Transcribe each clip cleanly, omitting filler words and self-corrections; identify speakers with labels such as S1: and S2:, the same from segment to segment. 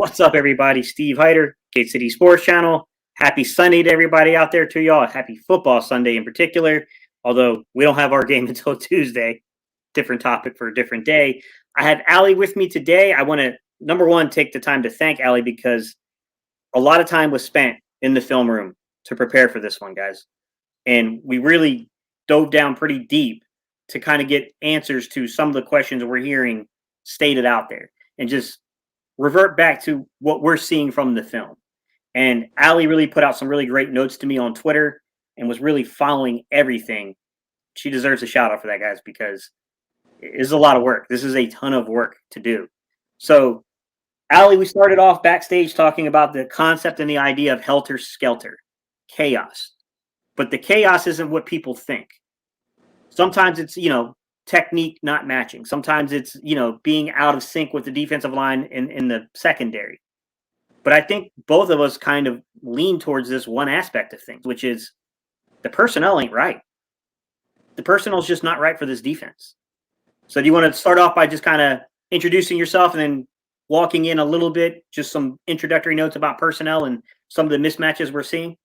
S1: What's up, everybody? Steve Hyder, Gate City Sports Channel. Happy Sunday to everybody out there, to y'all. Happy football Sunday in particular, although we don't have our game until Tuesday. Different topic for a different day. I have Allie with me today. I want to, number one, take the time to thank Allie because a lot of time was spent in the film room to prepare for this one, guys. And we really dove down pretty deep to kind of get answers to some of the questions we're hearing stated out there and just revert back to what we're seeing from the film. And Allie really put out some really great notes to me on Twitter and was really following everything. She deserves a shout out for that, guys, because it is a lot of work. This is a ton of work to do. So, Allie, we started off backstage talking about the concept and the idea of helter-skelter, chaos. But the chaos isn't what people think. Sometimes it's, technique not matching. Sometimes it's, being out of sync with the defensive line in the secondary. But I think both of us kind of lean towards this one aspect of things, which is the personnel ain't right. The personnel is just not right for this defense. So do you want to start off by just kind of introducing yourself and then walking in a little bit, just some introductory notes about personnel and some of the mismatches we're seeing?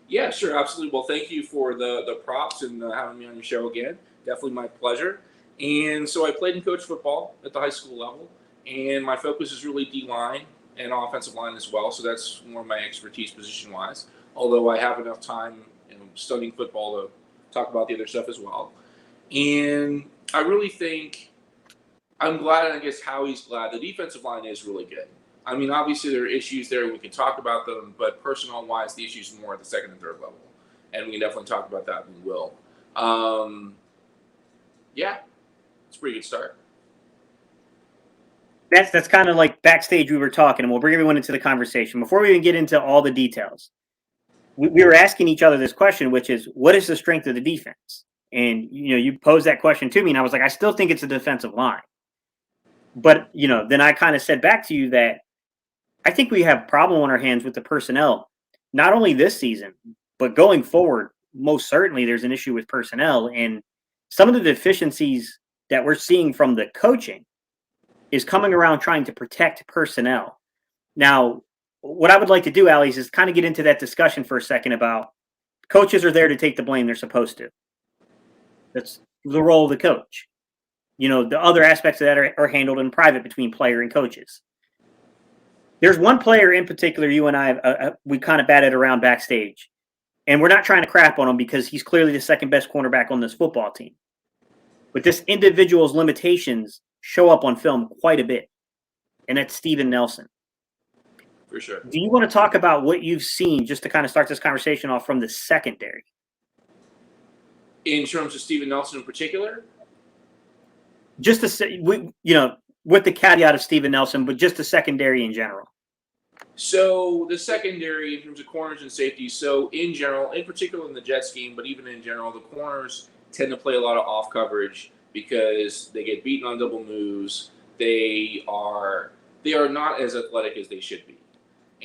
S2: Yeah, sure, absolutely. Well, thank you for the props and having me on your show again. Definitely my pleasure. And so I played and coached football at the high school level, and my focus is really D-line and offensive line as well. So that's more of my expertise position-wise, although I have enough time studying football to talk about the other stuff as well. And I really think I'm glad, and I guess Howie's glad, the defensive line is really good. I mean, obviously there are issues there. We can talk about them, but personnel-wise, the issues are more at the second and third level. And we can definitely talk about that, and we will. Yeah, it's a pretty good start.
S1: That's kind of like backstage we were talking, and we'll bring everyone into the conversation. Before we even get into all the details, we were asking each other this question, which is, what is the strength of the defense? And, you posed that question to me, and I was like, I still think it's a defensive line. But, then I kind of said back to you that I think we have a problem on our hands with the personnel, not only this season, but going forward. Most certainly there's an issue with personnel, and some of the deficiencies that we're seeing from the coaching is coming around trying to protect personnel. Now, what I would like to do, Allie, is kind of get into that discussion for a second about coaches are there to take the blame they're supposed to. That's the role of the coach. The other aspects of that are handled in private between player and coaches. There's one player in particular you and I, we kind of batted around backstage. And we're not trying to crap on him because he's clearly the second best cornerback on this football team. But this individual's limitations show up on film quite a bit. And that's Steven Nelson.
S2: For sure.
S1: Do you want to talk about what you've seen just to kind of start this conversation off from the secondary?
S2: In terms of Steven Nelson in particular?
S1: Just to say, with the caveat of Steven Nelson, but just the secondary in general.
S2: So the secondary in terms of corners and safeties, so in general, in particular in the jet scheme, but even in general, the corners tend to play a lot of off coverage because they get beaten on double moves. They are not as athletic as they should be.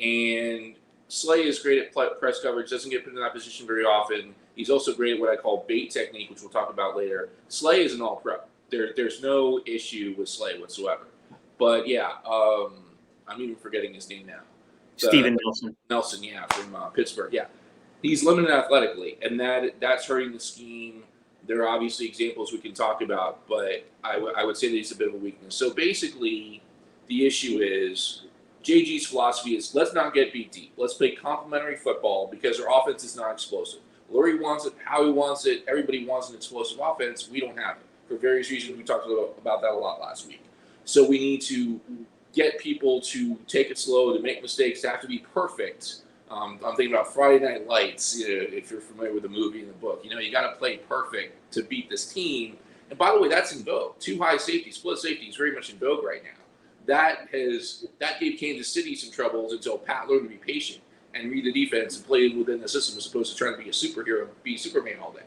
S2: And Slay is great at press coverage, doesn't get put in that position very often. He's also great at what I call bait technique, which we'll talk about later. Slay is an all-pro. There's no issue with Slay whatsoever. But yeah, I'm even forgetting his name now.
S1: Steven Nelson.
S2: Nelson, yeah, from Pittsburgh. Yeah, he's limited athletically, and that's hurting the scheme. There are obviously examples we can talk about, but I would say that he's a bit of a weakness. So basically, the issue is JG's philosophy is let's not get beat deep. Let's play complementary football because our offense is not explosive. Lurie wants it, Howie wants it, everybody wants an explosive offense. We don't have it for various reasons. We talked about that a lot last week. So we need to get people to take it slow, to make mistakes, to have to be perfect. I'm thinking about Friday Night Lights, if you're familiar with the movie and the book. You got to play perfect to beat this team. And by the way, that's in vogue. Two high safety, split safety is very much in vogue right now. That gave Kansas City some troubles until Pat learned to be patient and read the defense and play within the system as opposed to trying to be a superhero and be Superman all day.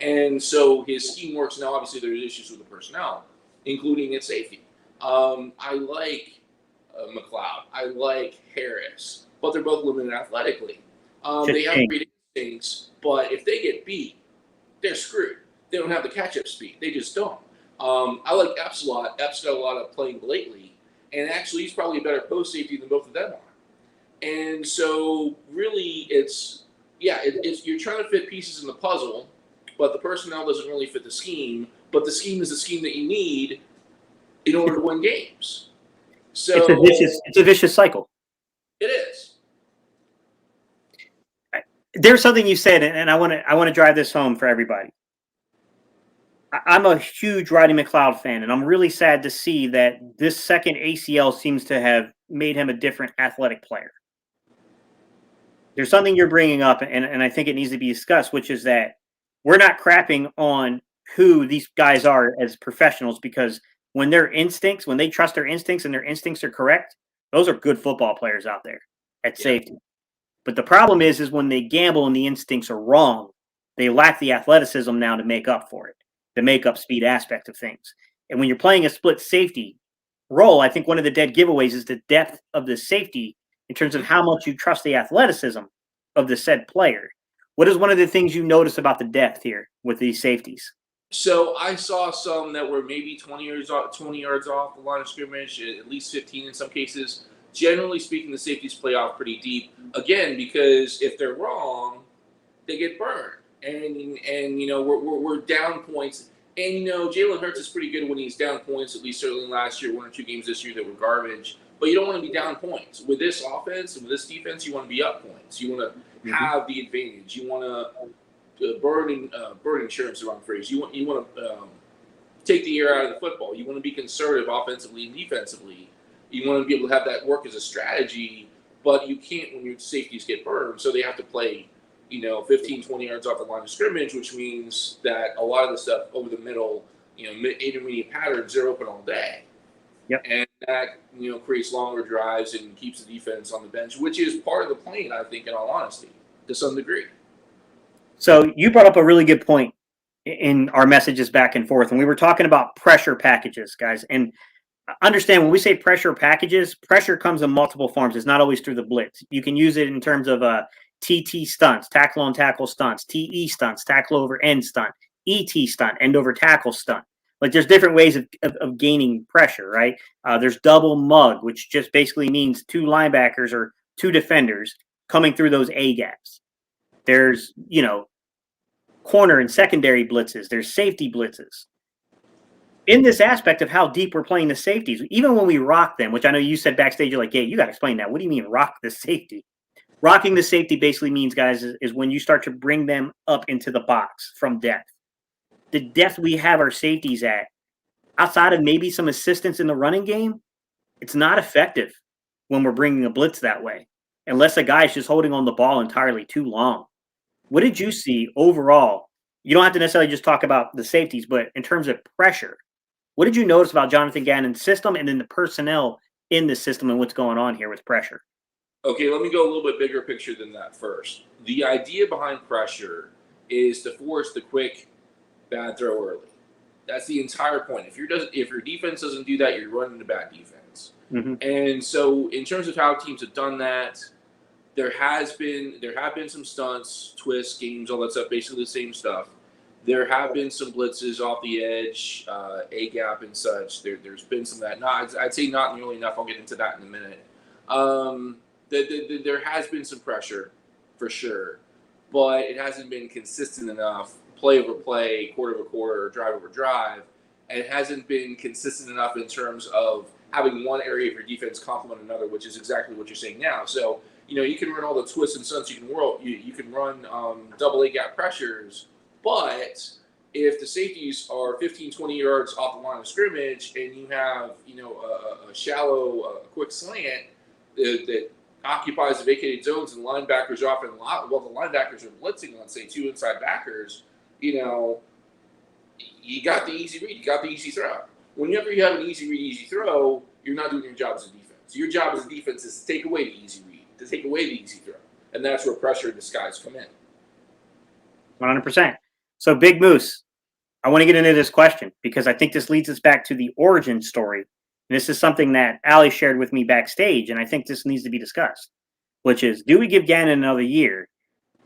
S2: And so his scheme works now. Obviously, there's issues with the personnel, including at safety. I like McLeod. I like Harris, but they're both limited athletically. They have great instincts, but if they get beat, they're screwed. They don't have the catch-up speed. They just don't. I like Epps a lot. Epps got a lot of playing lately, and actually he's probably a better post safety than both of them are. And so really it's you're trying to fit pieces in the puzzle, but the personnel doesn't really fit the scheme. But the scheme is the scheme that you need in order to win games. So
S1: it's a vicious cycle.
S2: It is.
S1: There's something you said, and I want to drive this home for everybody. I'm a huge Roddy McLeod fan, and I'm really sad to see that this second ACL seems to have made him a different athletic player. There's something you're bringing up, and I think it needs to be discussed, which is that we're not crapping on who these guys are as professionals, because when their instincts, when they trust their instincts and their instincts are correct, those are good football players out there at safety. But the problem is when they gamble and the instincts are wrong, they lack the athleticism now to make up for it, the make up speed aspect of things. And when you're playing a split safety role, I think one of the dead giveaways is the depth of the safety in terms of how much you trust the athleticism of the said player. What is one of the things you notice about the depth here with these safeties?
S2: So I saw some that were maybe 20 yards off the line of scrimmage, at least 15 in some cases. Generally speaking, the safeties play off pretty deep. Again, because if they're wrong, they get burned. And you know, we're down points. And, you know, Jalen Hurts is pretty good when he's down points, at least certainly last year, 1 or 2 games this year that were garbage. But you don't want to be down points. With this offense and with this defense, you want to be up points. You want to have the advantage. You want to burn insurance, the wrong phrase. You want to take the air out of the football. You want to be conservative offensively and defensively. You want to be able to have that work as a strategy, but you can't when your safeties get burned. So they have to play, 15, 20 yards off the line of scrimmage, which means that a lot of the stuff over the middle, intermediate patterns, they're open all day.
S1: Yep.
S2: And that, creates longer drives and keeps the defense on the bench, which is part of the plan, I think, in all honesty, to some degree.
S1: So you brought up a really good point in our messages back and forth, and we were talking about pressure packages, guys. And understand when we say pressure packages, pressure comes in multiple forms. It's not always through the blitz. You can use it in terms of TT stunts, tackle on tackle stunts, TE stunts, tackle over end stunt, ET stunt, end over tackle stunt. Like there's different ways of gaining pressure, right? There's double mug, which just basically means 2 linebackers or 2 defenders coming through those A gaps. There's, corner and secondary blitzes. There's safety blitzes. In this aspect of how deep we're playing the safeties, even when we rock them, which I know you said backstage, you're like, hey, you got to explain that. What do you mean rock the safety? Rocking the safety basically means, guys, is when you start to bring them up into the box from depth. The depth we have our safeties at, outside of maybe some assistance in the running game, it's not effective when we're bringing a blitz that way, unless a guy's just holding on the ball entirely too long. What did you see overall? You don't have to necessarily just talk about the safeties, but in terms of pressure, what did you notice about Jonathan Gannon's system and then the personnel in the system and what's going on here with pressure?
S2: Okay, let me go a little bit bigger picture than that first. The idea behind pressure is to force the quick, bad throw early. That's the entire point. If your defense doesn't do that, you're running a bad defense. Mm-hmm. And so in terms of how teams have done that, there have been some stunts, twists, games, all that stuff, basically the same stuff. There have been some blitzes off the edge, A gap and such. There's been some of that. I'd say not nearly enough. I'll get into that in a minute. There has been some pressure, for sure, but it hasn't been consistent enough, play over play, quarter over quarter, drive over drive, and it hasn't been consistent enough in terms of having one area of your defense complement another, which is exactly what you're saying now. So, you can run all the twists and stunts you can run double A gap pressures, but if the safeties are 15, 20 yards off the line of scrimmage and you have, a shallow, quick slant that occupies the vacated zones and linebackers are often the linebackers are blitzing, let's say 2 inside backers, you got the easy read, you got the easy throw. Whenever you have an easy read, easy throw, you're not doing your job as a defense. Your job as a defense is to take away the easy read, to take away the easy throw. And that's where pressure and disguise come in.
S1: 100%. So, Big Moose, I want to get into this question because I think this leads us back to the origin story. And this is something that Allie shared with me backstage, and I think this needs to be discussed, which is, do we give Gannon another year?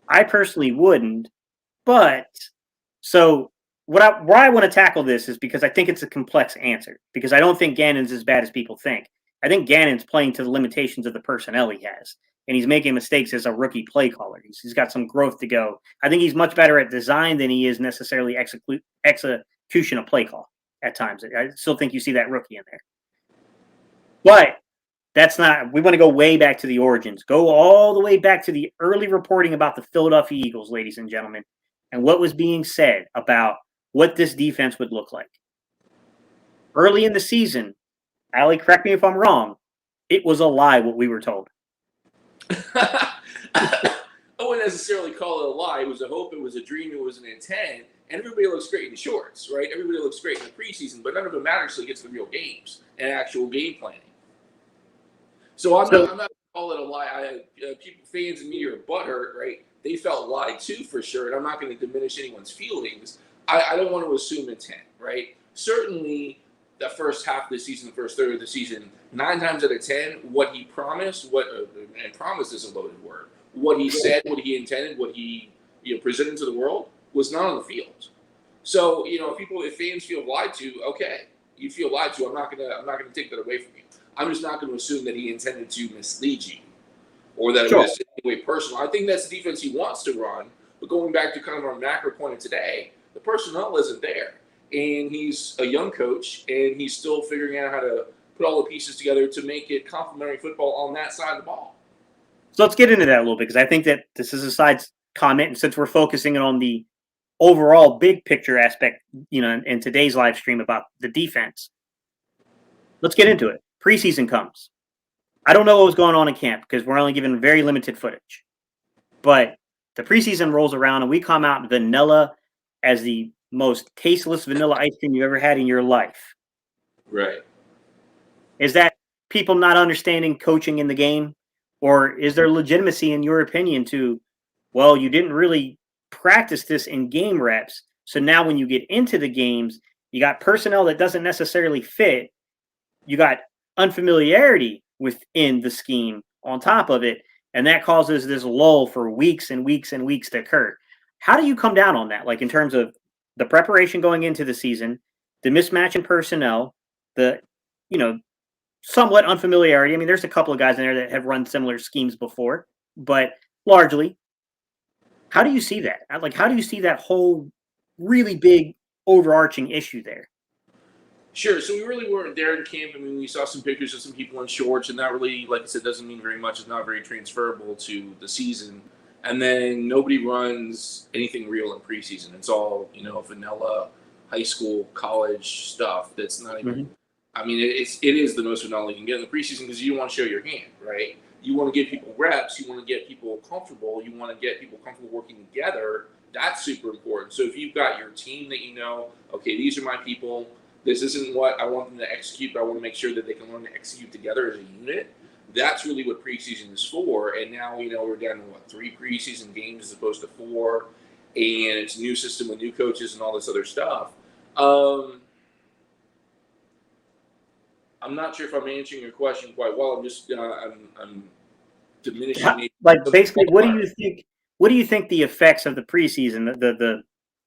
S1: I personally wouldn't, but so why I want to tackle this is because I think it's a complex answer, because I don't think Gannon's as bad as people think. I think Gannon's playing to the limitations of the personnel he has, and he's making mistakes as a rookie play caller. He's got some growth to go. I think he's much better at design than he is necessarily execution of play call at times. I still think you see that rookie in there. But that's not, we want to go way back to the origins. Go all the way back to the early reporting about the Philadelphia Eagles, ladies and gentlemen, and what was being said about what this defense would look like. Early in the season, Allie, correct me if I'm wrong, it was a lie what we were told.
S2: I wouldn't necessarily call it a lie. It was a hope, it was a dream, it was an intent, and everybody looks great in shorts, right? Everybody looks great in the preseason, but none of it matters until it gets to the real games and actual game planning. So I'm not going to call it a lie. People, fans and media are butthurt, right? They felt lied to for sure, and I'm not going to diminish anyone's feelings. I don't want to assume intent, right? Certainly, the first half of the season, the first third of the season, 9 times out of 10, what he promised, and promise is a loaded word, what he said, what he intended, what he presented to the world was not on the field. So if fans feel lied to, okay, you feel lied to. I'm not gonna take that away from you. I'm just not going to assume that he intended to mislead you or that it was in any way personal. I think that's the defense he wants to run. But going back to kind of our macro point of today, the personnel isn't there. And he's a young coach, and he's still figuring out how to put all the pieces together to make it complementary football on that side of the ball.
S1: So let's get into that a little bit, because I think that this is a side comment. And since we're focusing on the overall big picture aspect, in today's live stream about the defense, let's get into it. Preseason comes. I don't know what was going on in camp because we're only given very limited footage. But the preseason rolls around and we come out vanilla as the most tasteless vanilla ice cream you ever had in your life.
S2: Right.
S1: Is that people not understanding coaching in the game? Or is there legitimacy in your opinion to, well, you didn't really practice this in game reps. So now when you get into the games, you got personnel that doesn't necessarily fit. You got unfamiliarity within the scheme on top of it, and that causes this lull for weeks and weeks and weeks to occur. How do you come down on that? Like in terms of the preparation going into the season, the mismatch in personnel, the somewhat unfamiliarity. I mean, there's a couple of guys in there that have run similar schemes before, but largely, how do you see that? Like, how do you see that whole really big overarching issue there?
S2: Sure. So we really weren't there in camp. I mean, we saw some pictures of some people in shorts, and that really, like I said, doesn't mean very much. It's not very transferable to the season. And then nobody runs anything real in preseason. It's all, vanilla high school, college stuff that's not even. Mm-hmm. I mean, it is the most vanilla you can get in the preseason because you want to show your hand, right? You want to get people reps. You want to get people comfortable. You want to get people comfortable working together. That's super important. So if you've got your team that okay, these are my people. This isn't what I want them to execute, but I want to make sure that they can learn to execute together as a unit. That's really what preseason is for. And now, we're down to 3 preseason games as opposed to 4. And it's a new system with new coaches and all this other stuff. I'm not sure if I'm answering your question quite well. I'm just, I'm diminishing.
S1: Like basically, what do you think the effects of the preseason, the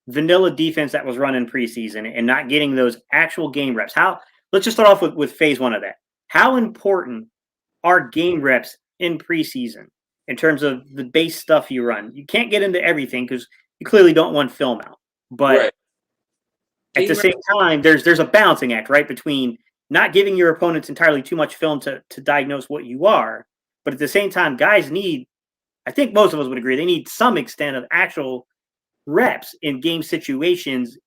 S1: vanilla defense that was run in preseason and not getting those actual game reps? Let's just start off with phase 1 of that. How important are game reps in preseason in terms of the base stuff you run? You can't get into everything because you clearly don't want film out. But at the same time, there's a balancing act, right? Between not giving your opponents entirely too much film to diagnose what you are. But at the same time, guys need, I think most of us would agree, they need some extent of actual reps in game situations,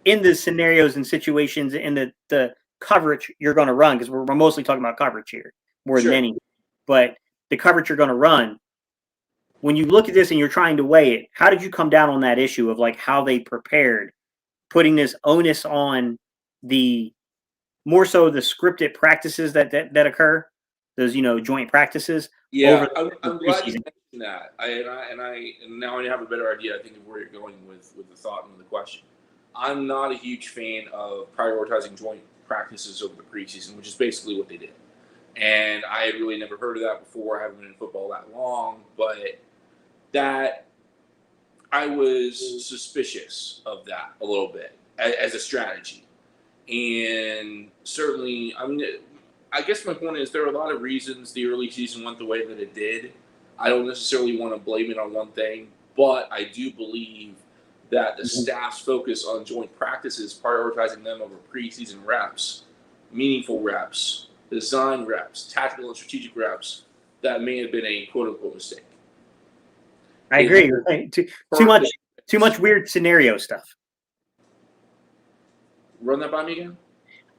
S1: in the scenarios and situations, in the coverage you're going to run, because we're mostly talking about coverage here more than any. But the coverage you're going to run, when you look at this and you're trying to weigh it, how did you come down on that issue of like how they prepared, putting this onus on the more so the scripted practices that occur, those joint practices?
S2: Yeah, I'm glad you mentioned that. And now I have a better idea, I think, of where you're going with the thought and the question. I'm not a huge fan of prioritizing joint practices over the preseason, which is basically what they did. And I had really never heard of that before. I haven't been in football that long, but that I was suspicious of that a little bit as a strategy. And certainly, I mean, I guess my point is there are a lot of reasons the early season went the way that it did. I don't necessarily want to blame it on one thing, but I do believe that the staff's focus on joint practices, prioritizing them over preseason reps, meaningful reps, design reps, tactical and strategic reps, that may have been a quote-unquote mistake.
S1: I agree. Too much weird scenario stuff.
S2: Run that by me again?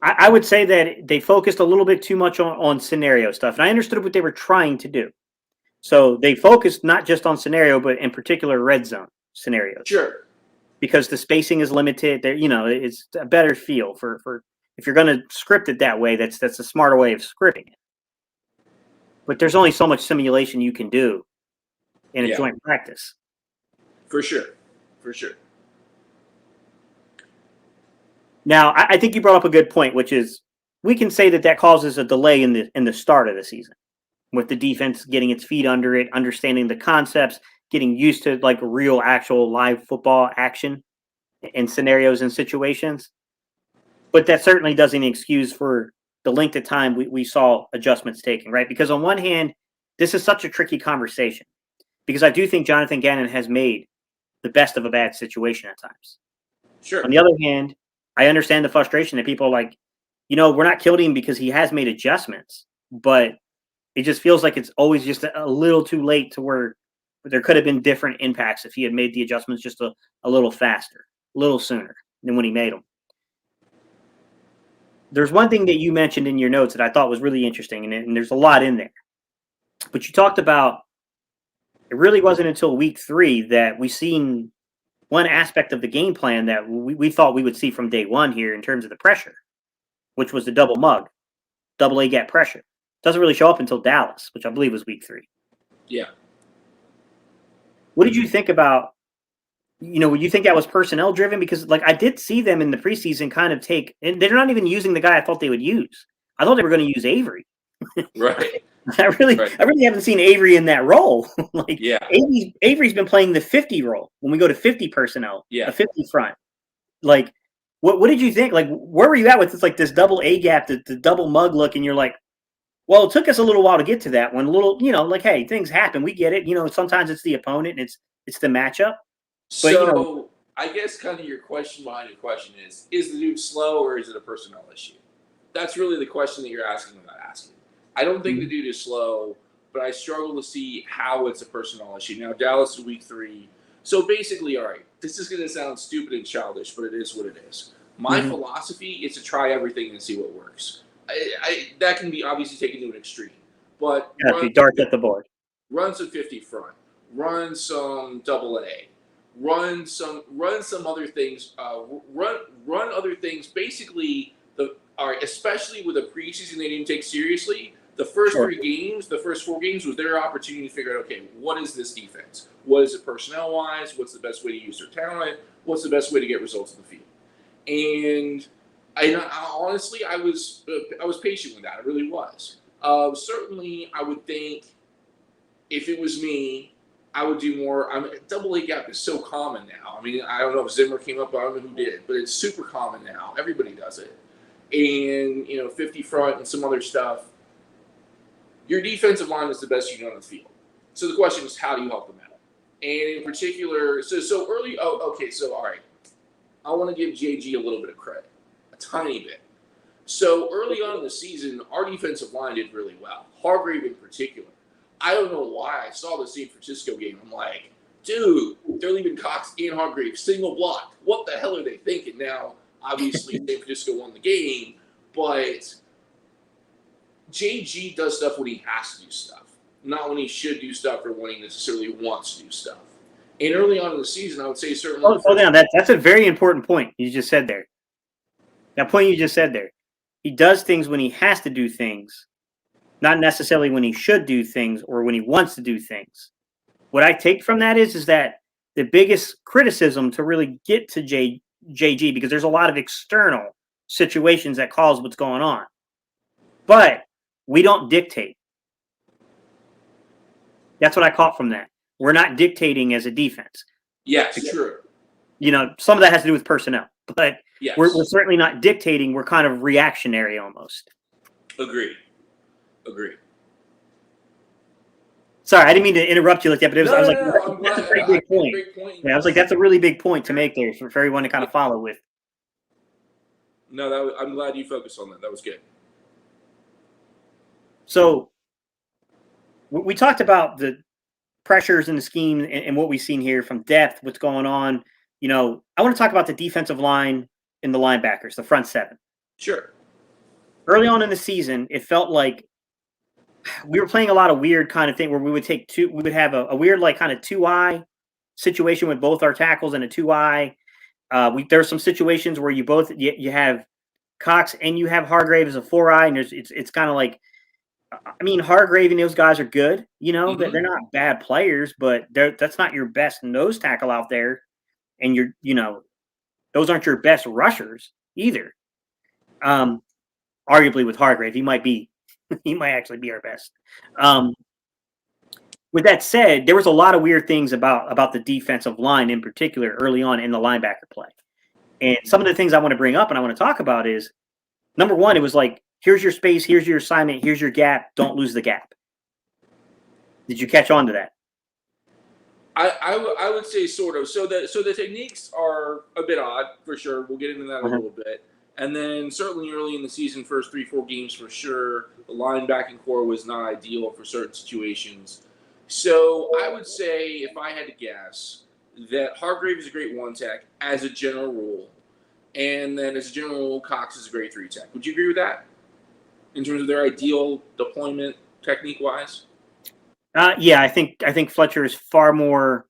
S1: I would say that they focused a little bit too much on scenario stuff. And I understood what they were trying to do. So they focused not just on scenario, but in particular red zone scenarios.
S2: Sure.
S1: Because the spacing is limited. There, it's a better feel for if you're going to script it that way. That's a smarter way of scripting it. But there's only so much simulation you can do in a joint practice.
S2: For sure.
S1: Now, I think you brought up a good point, which is we can say that causes a delay in the start of the season, with the defense getting its feet under it, understanding the concepts, getting used to like real, actual live football action in scenarios and situations. But that certainly doesn't excuse for the length of time we saw adjustments taken, right? Because on one hand, this is such a tricky conversation because I do think Jonathan Gannon has made the best of a bad situation at times.
S2: Sure.
S1: On the other hand, I understand the frustration that people are like, we're not killing him because he has made adjustments, but it just feels like it's always just a little too late to where there could have been different impacts if he had made the adjustments just a little faster, a little sooner than when he made them. There's one thing that you mentioned in your notes that I thought was really interesting, and there's a lot in there. But you talked about it really wasn't until week 3 that we seen one aspect of the game plan that we thought we would see from day one here in terms of the pressure, which was the double mug, double A gap pressure. Doesn't really show up until Dallas, which I believe was week 3.
S2: Yeah.
S1: What did you think about, would you think that was personnel driven? Because I did see them in the preseason kind of and they're not even using the guy I thought they would use. I thought they were going to use Avery.
S2: Right.
S1: I really haven't seen Avery in that role. Avery's been playing the 50 role when we go to 50 personnel, a 50 front. What did you think? Where were you at with this double A gap, the double mug look, and you're like, well, it took us a little while to get to that one. Hey, things happen. We get it. Sometimes it's the opponent and it's the matchup.
S2: But, I guess kind of your question behind your question is the dude slow or is it a personnel issue? That's really the question that you're asking without asking. I don't think the dude is slow, but I struggle to see how it's a personnel issue. Now, Dallas is week 3. So basically, all right, this is going to sound stupid and childish, but it is what it is. My philosophy is to try everything and see what works. That can be obviously taken to an extreme, but
S1: dart at the board.
S2: Run some 50 front, run some double A, run some other things, run other things. Basically, especially with a preseason they didn't take seriously. The first 4 games was their opportunity to figure out, okay, what is this defense? What is it personnel-wise? What's the best way to use their talent? What's the best way to get results in the field? And honestly, I was patient with that. I really was. Certainly, I would think if it was me, I would do more. Double A gap is so common now. I don't know if Zimmer came up. I don't know who did, but it's super common now. Everybody does it. And 50 front and some other stuff. Your defensive line is the best you know on the field. So the question is, how do you help them out? And in particular, so early. So all right, I want to give JG a little bit of credit, a tiny bit. So early on in the season, our defensive line did really well. Hargrave in particular. I don't know why I saw the San Francisco game. I'm like, dude, they're leaving Cox and Hargrave single blocked. What the hell are they thinking? Now, obviously, San Francisco won the game, but JG does stuff when he has to do stuff, not when he should do stuff or when he necessarily wants to do stuff. And early on in the season, I would say certainly.
S1: That's a very important point you just said there. That point you just said there. He does things when he has to do things, not necessarily when he should do things or when he wants to do things. What I take from that is that the biggest criticism to really get to JG, because there's a lot of external situations that cause what's going on, but we don't dictate. That's what I caught from that. We're not dictating as a defense.
S2: Yes, true.
S1: Some of that has to do with personnel, but
S2: yes.
S1: we're certainly not dictating. We're kind of reactionary almost.
S2: Agree.
S1: Sorry, I didn't mean to interrupt you like that, but I was like,
S2: I'm
S1: that's
S2: glad.
S1: a pretty big point.
S2: Great point.
S1: Yeah, I was like, that's a really big point to make there for everyone to kind of follow with.
S2: No, I'm glad you focused on that. That was good.
S1: So we talked about the pressures in the scheme and what we've seen here from depth, what's going on. I want to talk about the defensive line and the linebackers, the front seven.
S2: Sure.
S1: Early on in the season, it felt like we were playing a lot of weird kind of thing where we would have a weird like kind of 2-eye situation with both our tackles and a 2-eye. There's some situations where you have Cox and you have Hargrave as a 4-eye, and it's kind of like, I mean, Hargrave and those guys are good. They're not bad players, but that's not your best nose tackle out there, and those aren't your best rushers either. Arguably with Hargrave, he might actually be our best. With that said, there was a lot of weird things about the defensive line in particular early on in the linebacker play. And some of the things I want to bring up and I want to talk about is, number one, it was like, here's your space, here's your assignment, here's your gap, don't lose the gap. Did you catch on to that?
S2: I would say sort of. So the techniques are a bit odd for sure. We'll get into that a little bit. And then certainly early in the season, first 3-4 games for sure, the linebacking core was not ideal for certain situations. So I would say, if I had to guess, that Hargrave is a great 1-tech as a general rule. And then as a general rule, Cox is a great 3-tech. Would you agree with that? In terms of their ideal deployment technique-wise?
S1: Yeah, I think Fletcher is far more.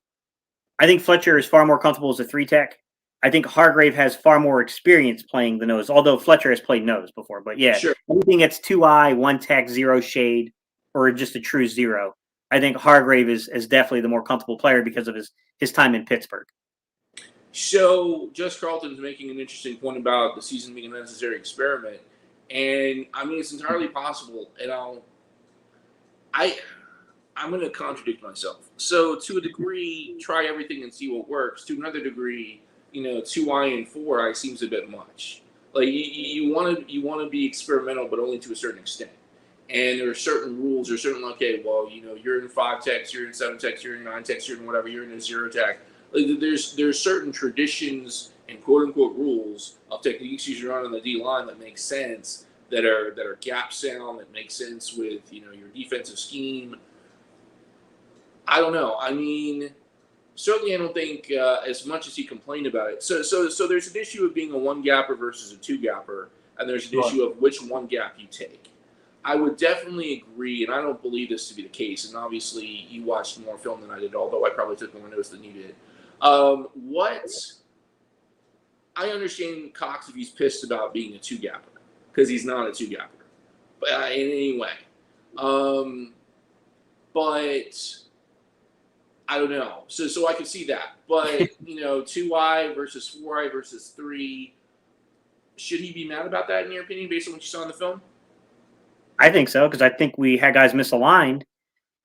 S1: I think Fletcher is far more comfortable as a 3-tech. I think Hargrave has far more experience playing the nose, although Fletcher has played nose before. But yeah,
S2: sure.
S1: Anything that's 2-eye, 1-tech, 0 shade, or just a true 0, I think Hargrave is definitely the more comfortable player because of his time in Pittsburgh.
S2: So Just Carlton's making an interesting point about the season being a necessary experiment. And I mean, it's entirely possible. And I'm going to contradict myself. So to a degree, try everything and see what works. To another degree, 2-eye and 4-eye seems a bit much. Like you want to be experimental, but only to a certain extent. And there are certain rules, or certain, okay, well, you're in 5-techs, you're in 7-techs, you're in 9-techs, you're in whatever, you're in a 0-tech. Like there's certain traditions and quote unquote rules of techniques you should run on the D-line that make sense, that are gap sound, that make sense with your defensive scheme. I don't know. I mean, certainly I don't think as much as he complained about it. So there's an issue of being a 1-gapper versus a 2-gapper, and there's an issue of which 1-gap you take. I would definitely agree, and I don't believe this to be the case, and obviously you watched more film than I did, although I probably took more notes than you did. I understand Cox if he's pissed about being a 2-gapper, because he's not a 2-gapper in any way. But I don't know. So I can see that. But, 2-eye versus 4-eye versus 3, should he be mad about that in your opinion, based on what you saw in the film?
S1: I think so, because I think we had guys misaligned,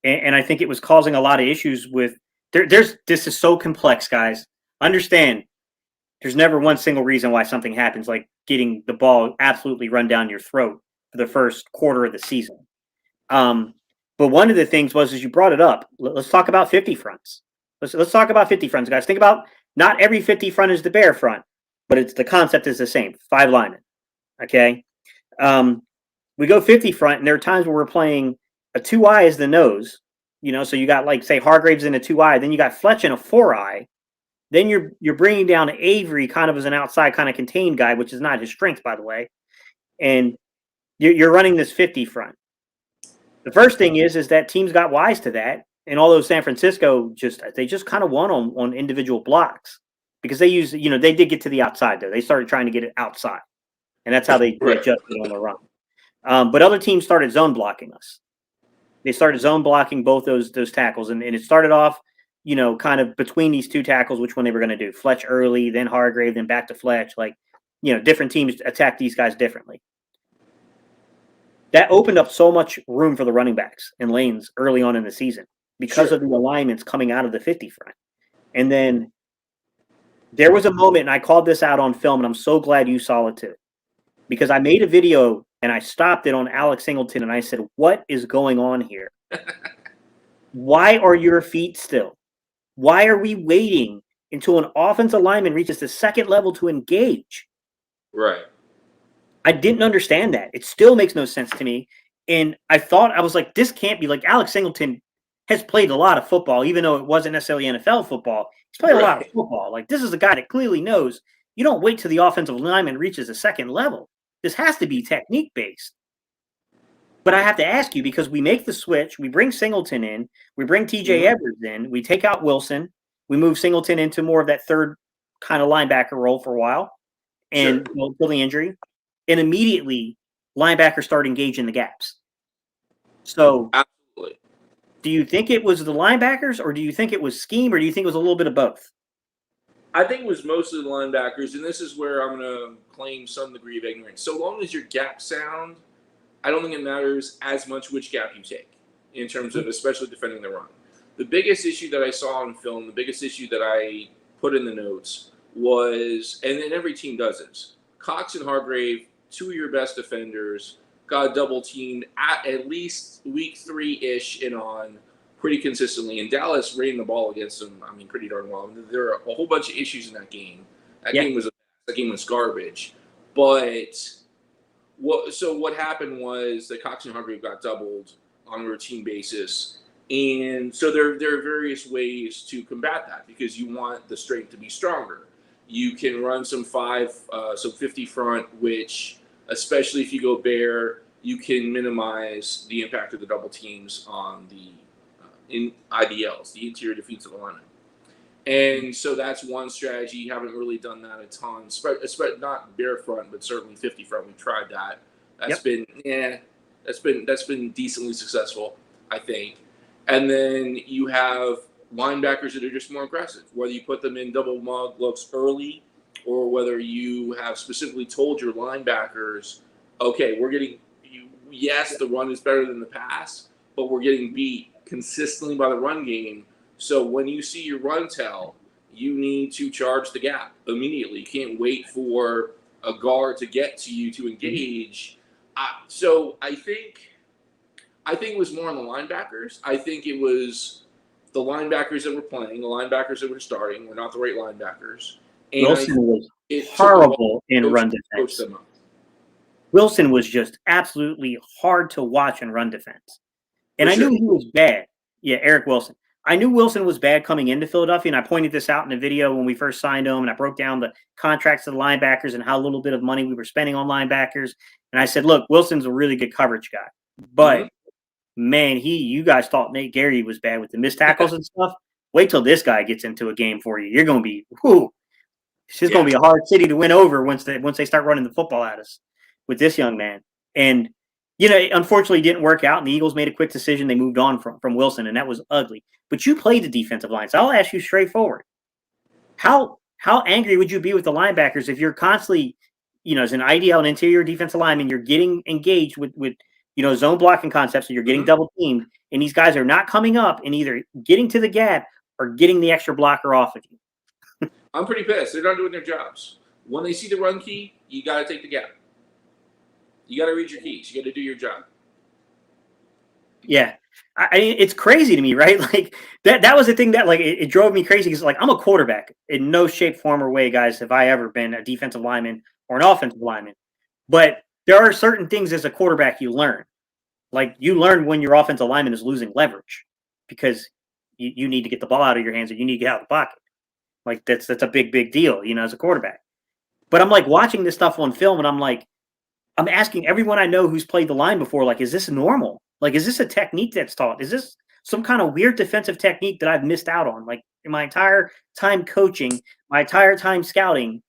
S1: and I think it was causing a lot of issues with this is so complex, guys. Understand, there's never one single reason why something happens, like getting the ball absolutely run down your throat for the first quarter of the season. But one of the things was, as you brought it up, let's talk about 50 fronts. Let's talk about 50 fronts, guys. Think about, not every 50 front is the bear front, but the concept is the same. 5 linemen. Okay. We go 50 front, and there are times where we're playing a 2-eye as the nose, so you got, like, say, Hargraves in a 2-eye, then you got Fletch in a 4-eye, then you're bringing down Avery kind of as an outside kind of contained guy, which is not his strength, by the way, and you're running this 50 front. The first thing is that teams got wise to that, and although San Francisco just kind of won on individual blocks, because they did get to the outside, though. They started trying to get it outside, and that's how they adjusted on the run. But other teams started zone blocking us. They started zone blocking both those tackles, and it started off, kind of between these 2 tackles, which one they were going to do. Fletch early, then Hargrave, then back to Fletch. Like, different teams attack these guys differently. That opened up so much room for the running backs and lanes early on in the season because of the alignments coming out of the 50 front. And then there was a moment, and I called this out on film, and I'm so glad you saw it too, because I made a video and I stopped it on Alex Singleton, and I said, "What is going on here? Why are your feet still? Why are we waiting until an offensive lineman reaches the second level to engage?"
S2: Right.
S1: I didn't understand that. It still makes no sense to me. And I was like, this can't be like Alex Singleton has played a lot of football, even though it wasn't necessarily NFL football. He's played a lot of football. Like, this is a guy that clearly knows you don't wait till the offensive lineman reaches the second level. This has to be technique based. But I have to ask you, because we make the switch, we bring Singleton in, we bring TJ Edwards in, we take out Wilson, we move Singleton into more of that third kind of linebacker role for a while, and until the injury, and immediately linebackers start engaging the gaps. So,
S2: absolutely.
S1: Do you think it was the linebackers, or do you think it was scheme, or do you think it was a little bit of both?
S2: I think it was mostly the linebackers, and this is where I'm going to claim some degree of ignorance. So long as your gap sound, I don't think it matters as much which gap you take in terms of especially defending the run. The biggest issue that I saw on film, the biggest issue that I put in the notes was, and then every team does this, Cox and Hargrave, two of your best defenders, got double teamed at least week 3-ish and on pretty consistently. And Dallas ran the ball against them, I mean, pretty darn well. There are a whole bunch of issues in that game. That game was garbage. But what happened was that Cox and Hargrave got doubled on a routine basis. And so there are various ways to combat that, because you want the strength to be stronger. You can run some 50 front, which, especially if you go bare, you can minimize the impact of the double teams on the in IDLs, the interior defensive alignment. And so that's one strategy. You haven't really done that a ton. Spread not bare front, but certainly 50 front. We tried that. That's been decently successful, I think. And then you have linebackers that are just more aggressive, whether you put them in double mug looks early, or whether you have specifically told your linebackers, okay, we're getting yes, the run is better than the pass, but we're getting beat consistently by the run game. So when you see your run tell, you need to charge the gap immediately. You can't wait for a guard to get to you to engage. So I think it was more on the linebackers. I think it was the linebackers that were playing, the linebackers that were starting were not the right linebackers. And
S1: Wilson was horrible in run defense. Wilson was just absolutely hard to watch in run defense. And I knew he was bad. Yeah, Eric Wilson. I knew Wilson was bad coming into Philadelphia, and I pointed this out in the video when we first signed him, and I broke down the contracts of the linebackers and how little bit of money we were spending on linebackers. And I said, look, Wilson's a really good coverage guy. But, man, you guys thought Nate Gary was bad with the missed tackles and stuff. Wait till this guy gets into a game for you. You're going to be, it's just going to be a hard city to win over once they start running the football at us with this young man. And, unfortunately, it didn't work out, and the Eagles made a quick decision. They moved on from Wilson, and that was ugly. But you played the defensive line, so I'll ask you straightforward. How angry would you be with the linebackers if you're constantly, as an IDL and interior defensive lineman, you're getting engaged with zone blocking concepts, and you're getting double teamed, and these guys are not coming up and either getting to the gap or getting the extra blocker off of you?
S2: I'm pretty pissed. They're not doing their jobs. When they see the run key, you got to take the gap. You got to read your keys. You got to do your job.
S1: Yeah. It's crazy to me, right? Like that was the thing that it drove me crazy, because I'm a quarterback. In no shape, form, or way, guys, have I ever been a defensive lineman or an offensive lineman. But there are certain things as a quarterback you learn. Like, you learn when your offensive lineman is losing leverage, because you need to get the ball out of your hands, or you need to get out of the pocket. Like, that's a big deal, as a quarterback. But I'm watching this stuff on film, and I'm asking everyone I know who's played the line before, is this normal? Is this a technique that's taught? Is this some kind of weird defensive technique that I've missed out on? In my entire time coaching, my entire time scouting,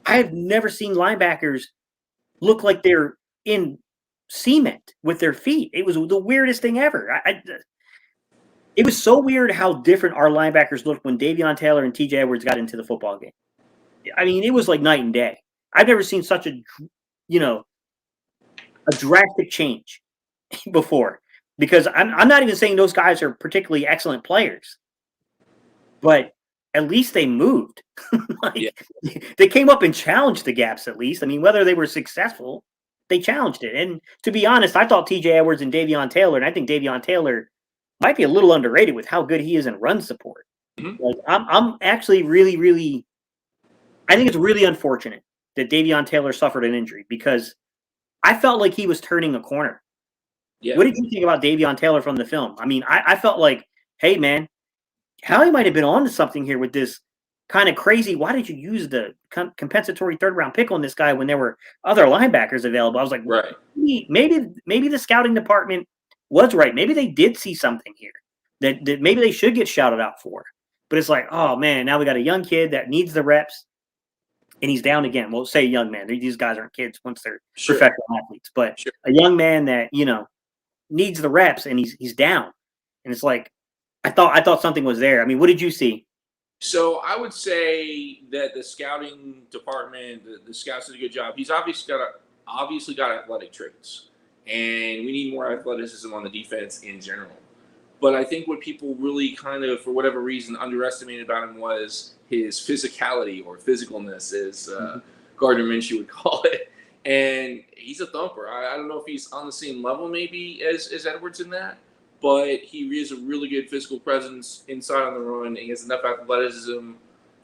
S1: I have never seen linebackers look like they're in cement with their feet. It was the weirdest thing ever. It was so weird how different our linebackers looked when Davion Taylor and TJ Edwards got into the football game. I mean, it was like night and day. I've never seen such a drastic change before, because I'm not even saying those guys are particularly excellent players, but at least they moved. They came up and challenged the gaps, at least. I mean, whether they were successful, they challenged it. And to be honest, I thought TJ Edwards and Davion Taylor, and I think Davion Taylor might be a little underrated with how good he is in run support.
S2: Mhm.
S1: Like I'm actually really, really, I think it's really unfortunate that Davion Taylor suffered an injury because I felt like he was turning a corner.
S2: Yeah.
S1: What did you think about Davion Taylor from the film? I mean, I felt like, hey man, Howie might have been on to something here with this kind of crazy. Why did you use the compensatory third round pick on this guy when there were other linebackers available? I was like,
S2: Right.
S1: maybe the scouting department was right. Maybe they did see something here that maybe they should get shouted out for. But it's like, oh man, now we got a young kid that needs the reps, and he's down again. Well, say young man. These guys aren't kids once they're
S2: Sure.
S1: professional athletes, but
S2: Sure.
S1: a young man that needs the reps, and he's down. And it's like, I thought something was there. I mean, what did you see?
S2: So I would say that the scouting department, the scouts did a good job. He's obviously got athletic traits, and we need more athleticism on the defense in general. But I think what people really kind of, for whatever reason, underestimated about him was his physicality or physicalness, as Gardner Minshew would call it. And he's a thumper. I don't know if he's on the same level maybe as Edwards in that, but he is a really good physical presence inside on the run. And he has enough athleticism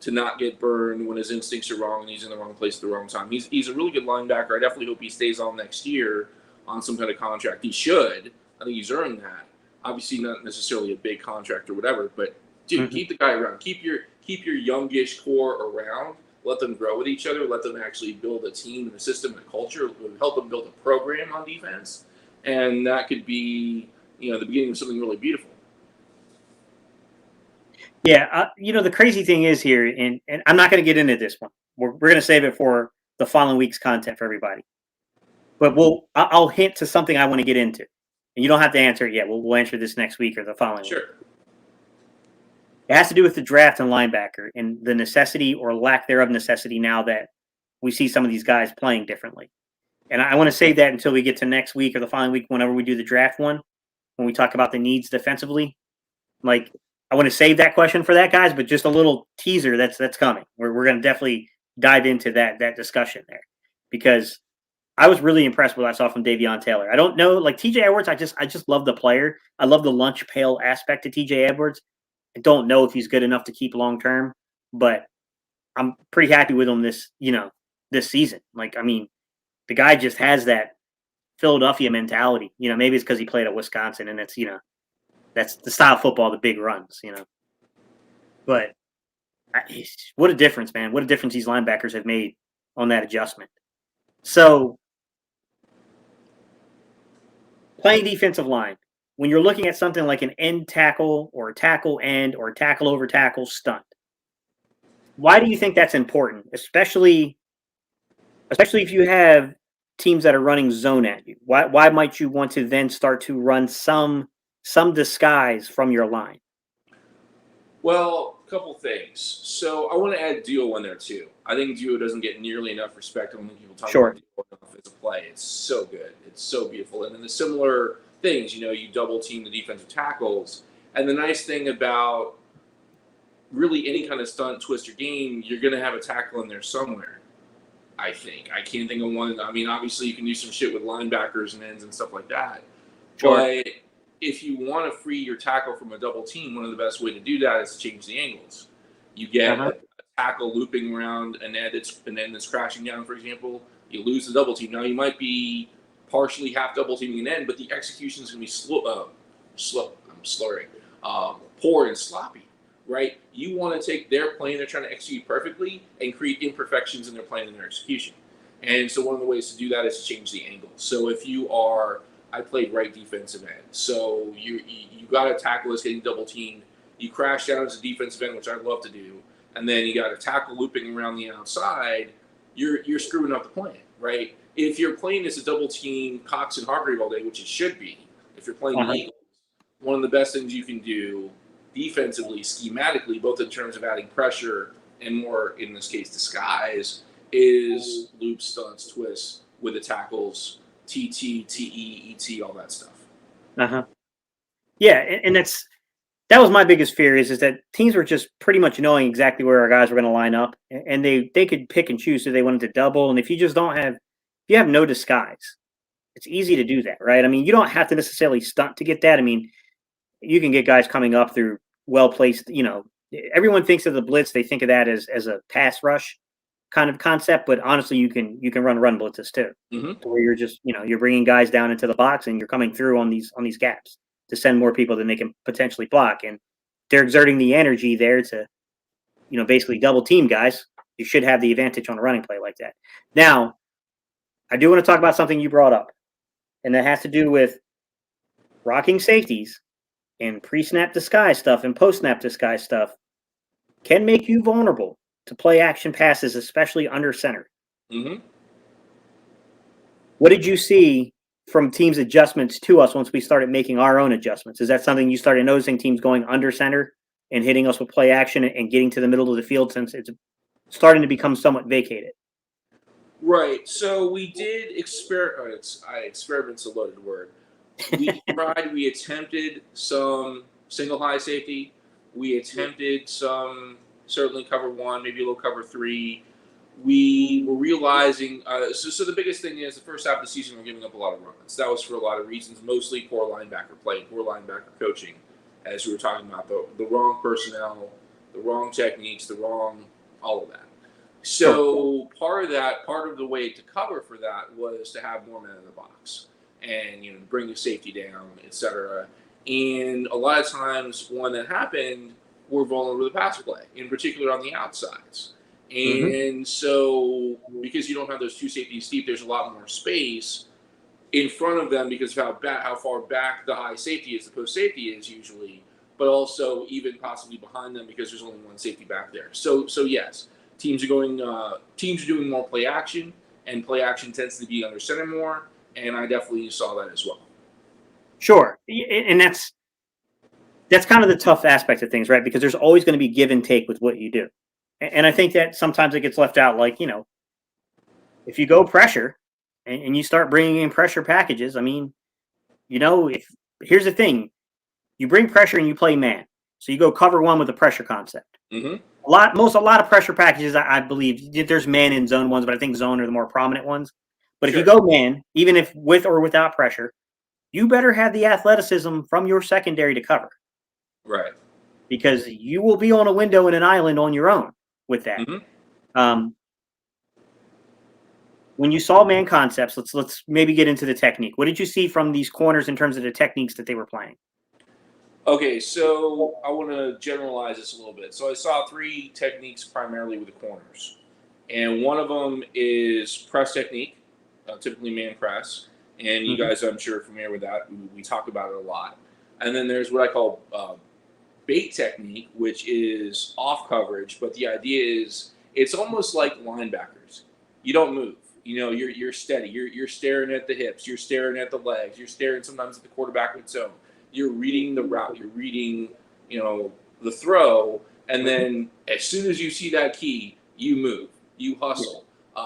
S2: to not get burned when his instincts are wrong and he's in the wrong place at the wrong time. He's a really good linebacker. I definitely hope he stays on next year on some kind of contract. He should. I think he's earned that. Obviously, not necessarily a big contract or whatever, but dude, keep the guy around. Keep your youngish core around. Let them grow with each other. Let them actually build a team and a system and a culture. Help them build a program on defense, and that could be the beginning of something really beautiful.
S1: Yeah, the crazy thing is here, and I'm not going to get into this one. We're going to save it for the following week's content for everybody. But I'll hint to something I want to get into. And you don't have to answer it yet. We'll answer this next week or the following week. It has to do with the draft and linebacker and the necessity or lack thereof necessity now that we see some of these guys playing differently. And I want to save that until we get to next week or the following week whenever we do the draft one, when we talk about the needs defensively. Like, I want to save that question for that, guys, but just a little teaser that's coming. We're going to definitely dive into that discussion there because I was really impressed with what I saw from Davion Taylor. I don't know, like TJ Edwards, I just love the player. I love the lunch pail aspect of TJ Edwards. I don't know if he's good enough to keep long term, but I'm pretty happy with him this season. Like, I mean, the guy just has that Philadelphia mentality. Maybe it's because he played at Wisconsin and it's, that's the style of football, the big runs, But what a difference, man. What a difference these linebackers have made on that adjustment. So, playing defensive line, when you're looking at something like an end tackle or a tackle end or a tackle over tackle stunt, why do you think that's important? Especially if you have teams that are running zone at you. Why might you want to then start to run some disguise from your line?
S2: Well, a couple things. So I want to add duo in there too. I think duo doesn't get nearly enough respect. I don't think people talk about duo enough as a play. It's so good. It's so beautiful. And then the similar things, you double team the defensive tackles. And the nice thing about really any kind of stunt, twist, or game, you're going to have a tackle in there somewhere. I think. I can't think of one. I mean, obviously you can do some shit with linebackers and ends and stuff like that.
S1: Sure.
S2: But if you want to free your tackle from a double team, one of the best way to do that is to change the angles. You get a tackle looping around an end that's crashing down, for example. You lose the double team. Now you might be partially half double teaming an end, but the execution is going to be poor and sloppy, right? You want to take their plan they're trying to execute perfectly and create imperfections in their plan and their execution. And so one of the ways to do that is to change the angle. So if you are I played right defensive end. So you got a tackle that's getting double teamed. You crash down as a defensive end, which I love to do, and then you got a tackle looping around the outside. You're screwing up the plan, right? If you're playing as a double team Cox and Hargrave all day, which it should be, if you're playing the Eagles, one of the best things you can do defensively, schematically, both in terms of adding pressure and more, in this case, disguise, is loop, stunts, twists with the tackles, TT, TE, ET, all that stuff.
S1: Yeah, and that was my biggest fear is that teams were just pretty much knowing exactly where our guys were going to line up, and they could pick and choose if they wanted to double. And if you just don't have you have no disguise, it's easy to do that, right? I mean, you don't have to necessarily stunt to get that. I mean, you can get guys coming up through well placed. Everyone thinks of the blitz; they think of that as a pass rush kind of concept, but honestly, you can run blitzes too, where you're just you're bringing guys down into the box and you're coming through on these gaps to send more people than they can potentially block, and they're exerting the energy there to basically double team guys. You should have the advantage on a running play like that. Now, I do want to talk about something you brought up, and that has to do with rocking safeties and pre-snap disguise stuff and post-snap disguise stuff can make you vulnerable to play action passes, especially under center. What did you see from teams' adjustments to us once we started making our own adjustments? Is that something you started noticing, teams going under center and hitting us with play action and getting to the middle of the field, since it's starting to become somewhat vacated?
S2: Right. So we did experiment's a loaded word. We attempted some single high safety. We attempted some certainly cover one, maybe a little cover three. We were realizing, so the biggest thing is the first half of the season we're giving up a lot of runs. That was for a lot of reasons, mostly poor linebacker play, poor linebacker coaching, as we were talking about, the wrong personnel, the wrong techniques, all of that. So part of the way to cover for that was to have more men in the box and bring the safety down, etc. And a lot of times when that happened, we're vulnerable to the pass play, in particular on the outsides. And so because you don't have those two safeties deep, there's a lot more space in front of them because of how far back the high safety is, the post safety is usually, but also even possibly behind them because there's only one safety back there. So yes. Teams are doing more play action, and play action tends to be under center more, and I definitely saw that as well.
S1: Sure, and that's kind of the tough aspect of things, right? Because there's always going to be give and take with what you do, and I think that sometimes it gets left out. Like if you go pressure and you start bringing in pressure packages, I mean, here's the thing: you bring pressure and you play man, so you go cover one with a pressure concept. A lot of pressure packages, I believe there's man in zone ones, but I think zone are the more prominent ones. But if you go man, even if with or without pressure, you better have the athleticism from your secondary to cover.
S2: Right.
S1: Because you will be on a window in an island on your own with that. When you saw man concepts, let's maybe get into the technique. What did you see from these corners in terms of the techniques that they were playing?
S2: Okay, so I want to generalize this a little bit. So I saw three techniques primarily with the corners. And one of them is press technique, typically man press. And you guys, I'm sure, are familiar with that. We talk about it a lot. And then there's what I call bait technique, which is off coverage. But the idea is it's almost like linebackers. You don't move. You're steady. You're staring at the hips. You're staring at the legs. You're staring sometimes at the quarterback with zone. You're reading the route. You're reading, the throw. And then as soon as you see that key, you move. You hustle.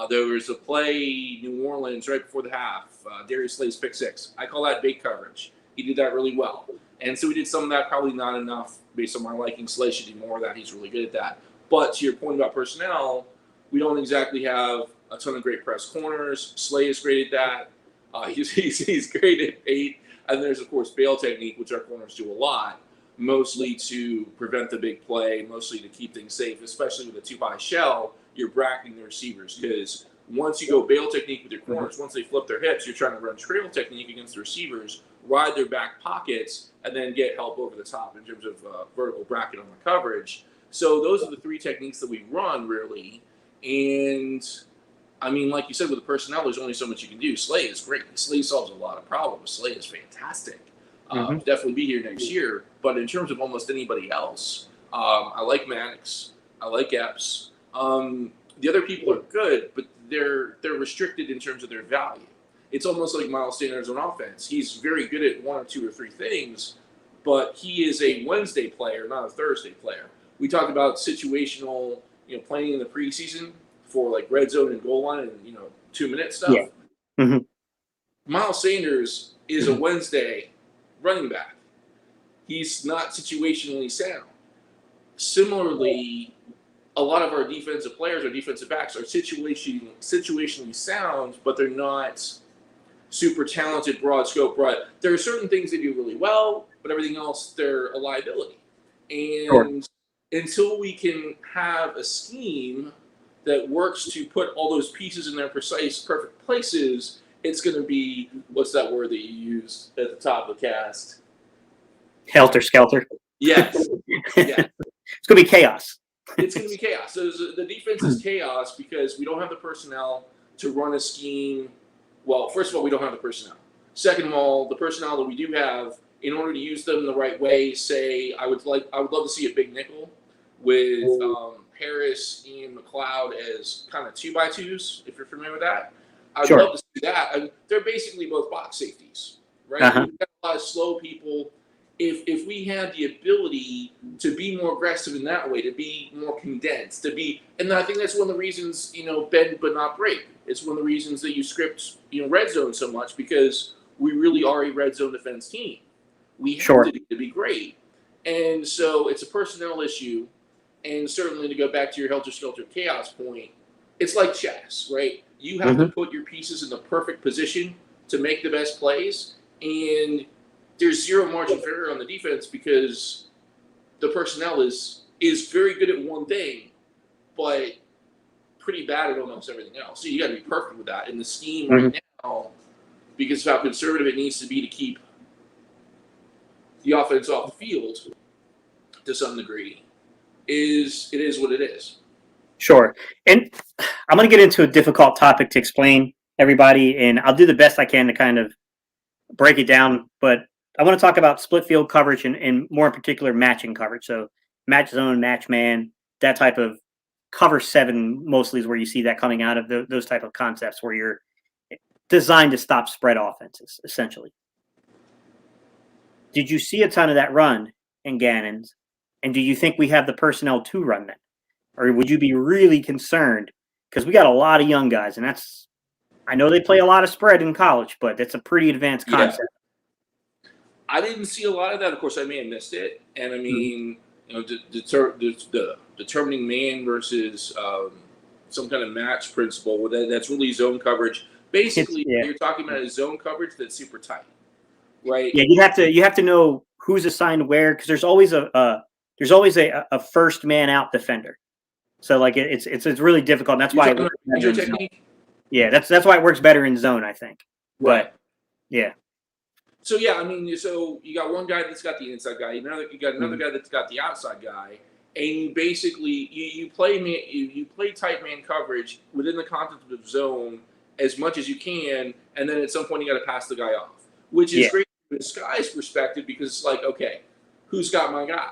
S2: There was a play, New Orleans, right before the half. Darius Slay's pick six. I call that bait coverage. He did that really well. And so we did some of that, probably not enough based on my liking. Slay should do more of that. He's really good at that. But to your point about personnel, we don't exactly have a ton of great press corners. Slay is great at that. He's great at bait. And there's, of course, bail technique, which our corners do a lot, mostly to prevent the big play, mostly to keep things safe, especially with a two-high shell. You're bracketing the receivers because once you go bail technique with your corners, once they flip their hips, you're trying to run trail technique against the receivers, ride their back pockets, and then get help over the top in terms of vertical bracket on the coverage. So those are the three techniques that we run, really. And I mean, like you said, with the personnel, there's only so much you can do. Slay is great. Slay solves a lot of problems. Slay is fantastic. Definitely be here next year. But in terms of almost anybody else, I like Maddox. I like Epps. The other people are good, but they're restricted in terms of their value. It's almost like Miles Sanders on offense. He's very good at one or two or three things, but he is a Wednesday player, not a Thursday player. We talked about situational, playing in the preseason for like red zone and goal line and 2-minute stuff.
S1: Yeah.
S2: Miles Sanders is a Wednesday running back. He's not situationally sound. Similarly, a lot of our defensive players, our defensive backs, are situationally sound, but they're not super talented, broad scope. There are certain things they do really well, but everything else, they're a liability. And until we can have a scheme that works to put all those pieces in their precise, perfect places, it's going to be, what's that word that you used at the top of the cast?
S1: Helter skelter.
S2: Yes. Yeah.
S1: It's going to be chaos.
S2: It's going to be chaos. So the defense is chaos because we don't have the personnel to run a scheme. Well, first of all, we don't have the personnel. Second of all, the personnel that we do have, in order to use them the right way, say, I would love to see a big nickel with Harris and McLeod as kind of 2x2s, if you're familiar with that. I'd love to see that. They're basically both box safeties, right? We've got a lot of slow people. If we had the ability to be more aggressive in that way, to be more condensed, and I think that's one of the reasons, bend but not break. It's one of the reasons that you script, red zone so much, because we really are a red zone defense team. We have to be great. And so it's a personnel issue. And certainly, to go back to your helter-skelter chaos point, it's like chess, right? You have to put your pieces in the perfect position to make the best plays. And there's zero margin for error on the defense because the personnel is very good at one thing, but pretty bad at almost everything else. So you got to be perfect with that. And the scheme right now, because of how conservative it needs to be to keep the offense off the field to some degree, is what it is.
S1: Sure. And I'm going to get into a difficult topic to explain, everybody, and I'll do the best I can to kind of break it down. But I want to talk about split field coverage and more in particular matching coverage. So match zone, match man, that type of cover 7 mostly is where you see that coming out of those type of concepts where you're designed to stop spread offenses, essentially. Did you see a ton of that run in Gannon's? And do you think we have the personnel to run that? Or would you be really concerned? Because we got a lot of young guys, and I know they play a lot of spread in college, but that's a pretty advanced concept.
S2: Yeah. I didn't see a lot of that. Of course, I may have missed it. And I mean, determining man versus some kind of match principle, that's really zone coverage. Basically, you're talking about a zone coverage that's super tight, right?
S1: Yeah, you have to know who's assigned where, because there's always a first man out defender. So like it's really difficult. And that's why it works better in zone. Yeah, that's why it works better in zone, I think.
S2: Right.
S1: But yeah.
S2: So yeah, I mean, so you got one guy that's got the inside guy, you got another guy that's got the outside guy, and you basically you play tight man coverage within the context of zone as much as you can, and then at some point you got to pass the guy off, which is great from the Sky's perspective because it's like, okay, who's got my guy,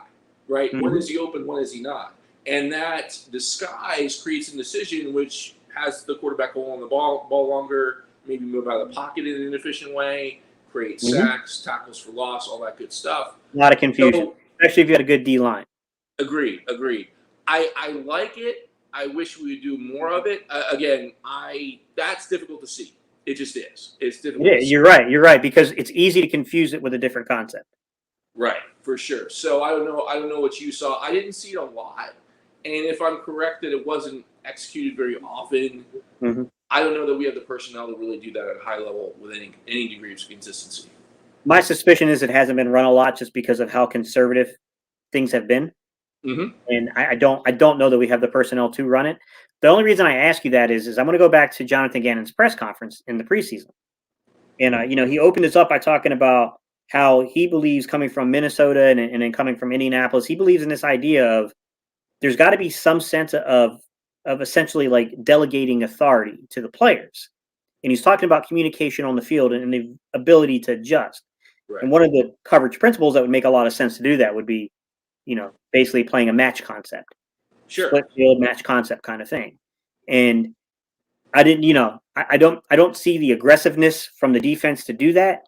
S2: right? When is he open? When is he not? And that disguise creates a decision which has the quarterback hold on the ball longer, maybe move out of the pocket in an inefficient way, create sacks, tackles for loss, all that good stuff.
S1: A lot of confusion, especially if you had a good D-line.
S2: Agreed. I like it. I wish we would do more of it. Again, that's difficult to see. It just is. It's difficult.
S1: Yeah, you're right, because it's easy to confuse it with a different concept.
S2: Right, for sure. So I don't know what you saw. I didn't see it a lot. And if I'm correct that it wasn't executed very often, I don't know that we have the personnel to really do that at a high level with any degree of consistency.
S1: My suspicion is it hasn't been run a lot just because of how conservative things have been. And I don't know that we have the personnel to run it. The only reason I ask you that is I'm going to go back to Jonathan Gannon's press conference in the preseason. And, he opened this up by talking about how he believes, coming from Minnesota and then coming from Indianapolis, he believes in this idea of there's got to be some sense of essentially like delegating authority to the players. And he's talking about communication on the field and the ability to adjust. Right. And one of the coverage principles that would make a lot of sense to do that would be, basically playing a match concept.
S2: Sure.
S1: Split field match concept kind of thing. And I didn't, I don't see the aggressiveness from the defense to do that.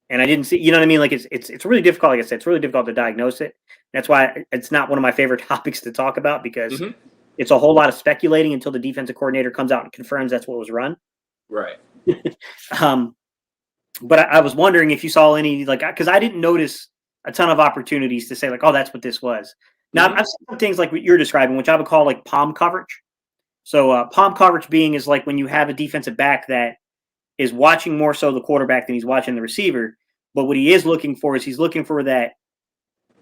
S1: And I didn't see, you know what I mean? Like it's really difficult. Like I said, it's really difficult to diagnose it. That's why it's not one of my favorite topics to talk about because it's a whole lot of speculating until the defensive coordinator comes out and confirms that's what was run.
S2: Right.
S1: But I was wondering if you saw any, because I didn't notice a ton of opportunities to say like, oh, that's what this was. Now, I've seen some things like what you're describing, which I would call like palm coverage. So palm coverage being is like when you have a defensive back that is watching more so the quarterback than he's watching the receiver. But what he is looking for is he's looking for that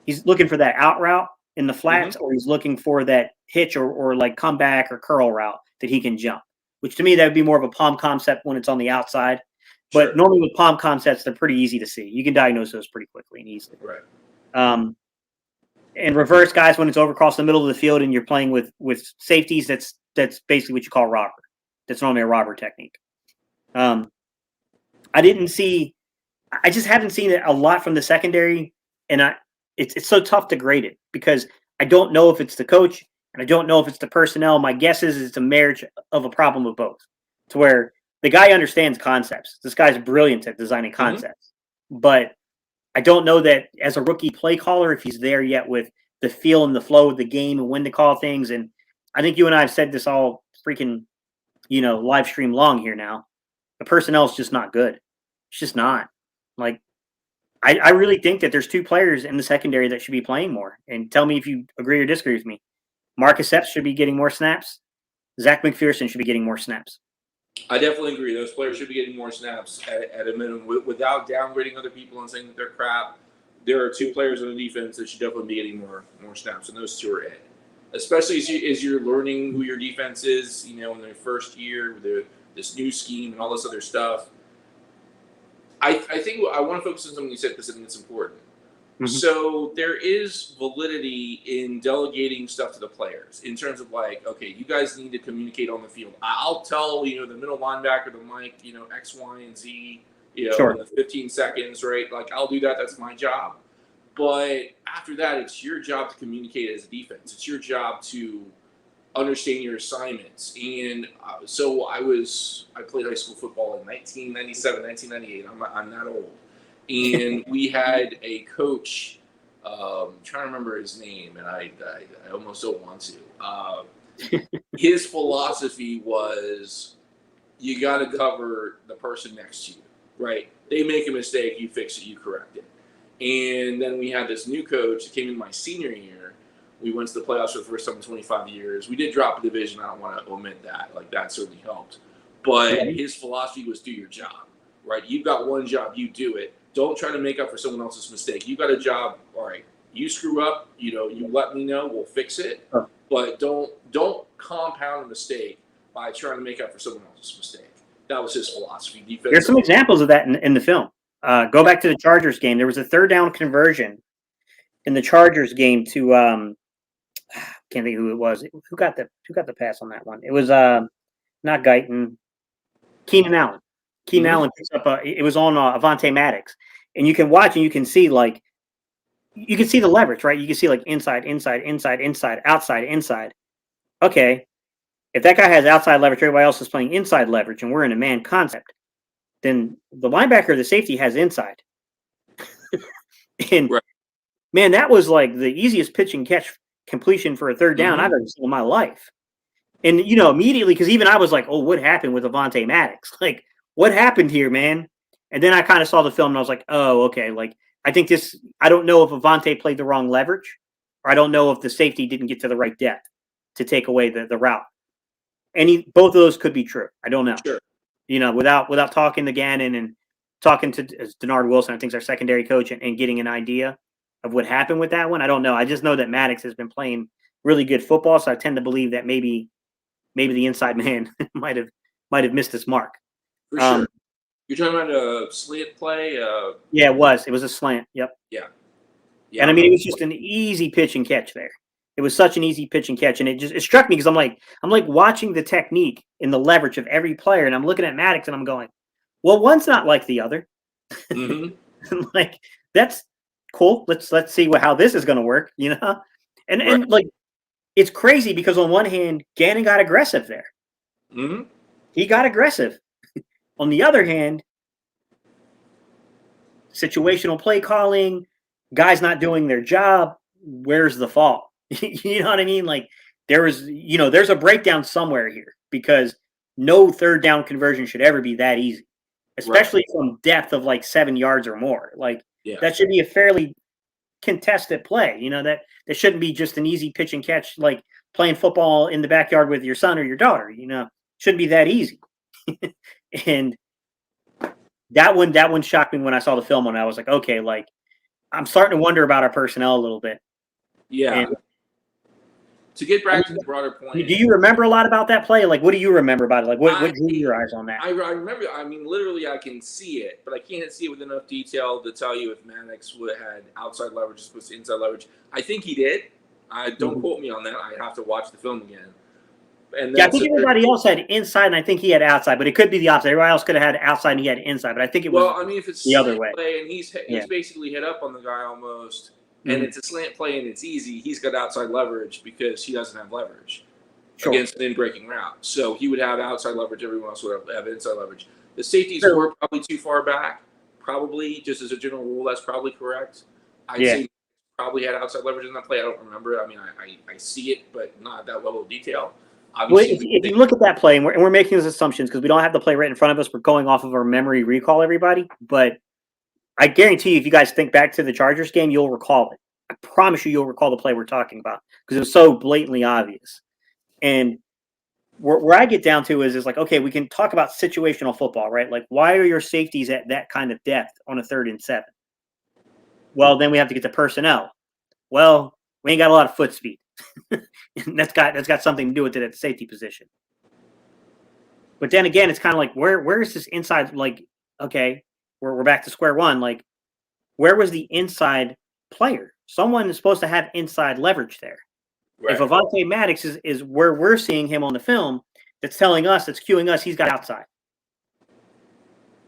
S1: out route in the flats, or he's looking for that hitch or like comeback or curl route that he can jump, which to me, that would be more of a palm concept when it's on the outside. But normally with palm concepts, they're pretty easy to see. You can diagnose those pretty quickly and easily.
S2: Right.
S1: And reverse guys, when it's over across the middle of the field and you're playing with safeties, that's basically what you call robber. That's normally a robber technique. I just haven't seen it a lot from the secondary, and it's so tough to grade it because I don't know if it's the coach and I don't know if it's the personnel. My guess is it's a marriage of a problem of both, to where the guy understands concepts. This guy's brilliant at designing concepts, but I don't know that as a rookie play caller, if he's there yet with the feel and the flow of the game and when to call things. And I think you and I have said this all freaking, live stream long here now. The personnel is just not good. It's just not. Like, I really think that there's two players in the secondary that should be playing more. And tell me if you agree or disagree with me. Marcus Epps should be getting more snaps. Zach McPherson should be getting more snaps.
S2: I definitely agree. Those players should be getting more snaps at a minimum without downgrading other people and saying that they're crap. There are two players on the defense that should definitely be getting more snaps, and those two are it. Especially as you're learning who your defense is, in their first year with this new scheme and all this other stuff. I think I want to focus on something you said because I think it's important. Mm-hmm. So there is validity in delegating stuff to the players in terms of like, okay, you guys need to communicate on the field. I'll tell, the middle linebacker, the Mike, X, Y, and Z,
S1: sure,
S2: in the 15 seconds, right? Like, I'll do that. That's my job. But after that, it's your job to communicate as a defense. It's your job to understand your assignments. And so I played high school football in 1997, 1998. I'm that old. And we had a coach, I'm trying to remember his name, and I almost don't want to. His philosophy was, you got to cover the person next to you, right? They make a mistake, you fix it, you correct it. And then we had this new coach that came in my senior year. We went to the playoffs for the first time in 25 years. We did drop a division. I don't want to omit that. Like, that certainly helped. But his philosophy was do your job, right? You've got one job, you do it. Don't try to make up for someone else's mistake. You got a job. All right, you screw up. You let me know. We'll fix it. But don't compound a mistake by trying to make up for someone else's mistake. That was his philosophy.
S1: There's some examples of that in the film. Go back to the Chargers game. There was a third down conversion in the Chargers game to can't think who it was. Who got the pass on that one? It was not Guyton. Keenan Allen. Keenan Allen picks up it was on Avonte Maddox. And you can watch and you can see the leverage, right? You can see like inside, outside, inside. Okay. If that guy has outside leverage, everybody else is playing inside leverage, and we're in a man concept, then the linebacker or the safety has inside. And man, that was like the easiest pitch and catch completion for a third down I've ever seen in my life. And immediately, because even I was like, oh, what happened with Avonte Maddox? Like, what happened here, man? And then I kind of saw the film and I was like, oh, okay. Like, I think I don't know if Avonte played the wrong leverage, or I don't know if the safety didn't get to the right depth to take away the route. Both of those could be true. I don't know.
S2: Sure.
S1: Without talking to Gannon and talking to Denard Wilson, I think is our secondary coach, and getting an idea of what happened with that one. I don't know. I just know that Maddox has been playing really good football, so I tend to believe that maybe the inside man might have missed his mark.
S2: For sure. You're talking about a slant play?
S1: Yeah, it was. It was a slant. Yep.
S2: Yeah.
S1: And I mean, it was just an easy pitch and catch there. It was such an easy pitch and catch, and it struck me because I'm like watching the technique and the leverage of every player, and I'm looking at Maddox and I'm going, well, one's not like the other. Like, that's cool. Let's see how this is going to work, and like, it's crazy because on one hand, Gannon got aggressive there. He got aggressive. On the other hand, situational play calling, guys not doing their job. Where's the fault? You know what I mean? Like, there's a breakdown somewhere here, because no third down conversion should ever be that easy, especially from depth of like 7 yards or more. Like, that should be a fairly contested play. You know, that shouldn't be just an easy pitch and catch, like playing football in the backyard with your son or your daughter. You know, shouldn't be that easy. And that one shocked me when I saw the film, and I was like, okay, like I'm starting to wonder about our personnel a little bit.
S2: Yeah.
S1: And,
S2: to get back to the broader point,
S1: do you remember a lot about that play? Like, what do you remember about it? Like, what drew your eyes on that?
S2: I remember. I mean, literally, I can see it, but I can't see it with enough detail to tell you if Maddox would have had outside leverage as opposed to inside leverage. I think he did. Don't quote me on that. I have to watch the film again. And
S1: yeah, I think everybody else had inside, and I think he had outside, but it could be the opposite. Everybody else could have had outside, and he had inside, but I think it was.
S2: Well, I mean, if it's
S1: the other way,
S2: and he's basically hit up on the guy almost. And it's a slant play and it's easy, he's got outside leverage because he doesn't have leverage against an in-breaking route. So he would have outside leverage, everyone else would have inside leverage. The safeties were probably too far back, probably, just as a general rule, that's probably correct. I'd say probably had outside leverage in that play. I don't remember it. I mean, I see it, but not at that level of detail.
S1: Obviously, if you look at that play, and we're making those assumptions because we don't have the play right in front of us, we're going off of our memory recall, everybody, but I guarantee you, if you guys think back to the Chargers game, you'll recall it. I promise you, you'll recall the play we're talking about because it was so blatantly obvious. And where I get down to is like, okay, we can talk about situational football, right? Like, why are your safeties at that kind of depth on a 3rd and 7? Well, then we have to get to personnel. Well, we ain't got a lot of foot speed. And that's got something to do with it at the safety position. But then again, it's kind of like, where is this inside? Like, okay, we're back to square one. Like, where was the inside player? Someone is supposed to have inside leverage there. Right. If Avonte Maddox is where we're seeing him on the film, that's telling us, that's cueing us, he's got outside.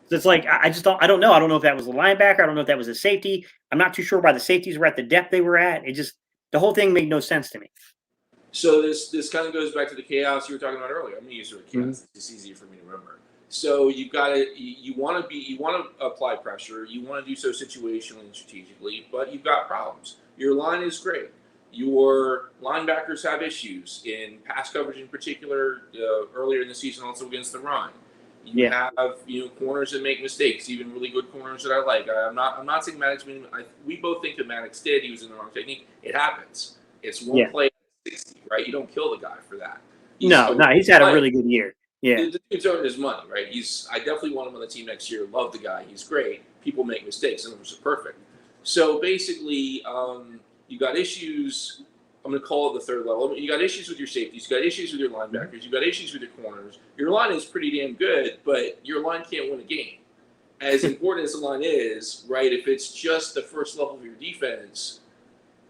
S1: So it's like, I don't know. I don't know if that was a linebacker. I don't know if that was a safety. I'm not too sure why the safeties were at the depth they were at. The whole thing made no sense to me.
S2: So this kind of goes back to the chaos you were talking about earlier. I'm going to use the word chaos. It's easier for me to remember. So you've got to you want to apply pressure. You want to do so situationally and strategically, but you've got problems. Your line is great. Your linebackers have issues in pass coverage, in particular. Earlier in the season, also against the run. You have corners that make mistakes, even really good corners that I like. I'm not saying Maddox. We both think that Maddox did. He was in the wrong technique. It happens. It's one play at 60, right? You don't kill the guy for that. He's
S1: had a really good year. Yeah,
S2: the dude's earned his money, right? I definitely want him on the team next year. Love the guy. He's great. People make mistakes. None of them are perfect. So basically, you got issues. I'm going to call it the 3rd level. You got issues with your safeties. You got issues with your linebackers. You got issues with your corners. Your line is pretty damn good, but your line can't win a game. As important as the line is, right? If it's just the first level of your defense,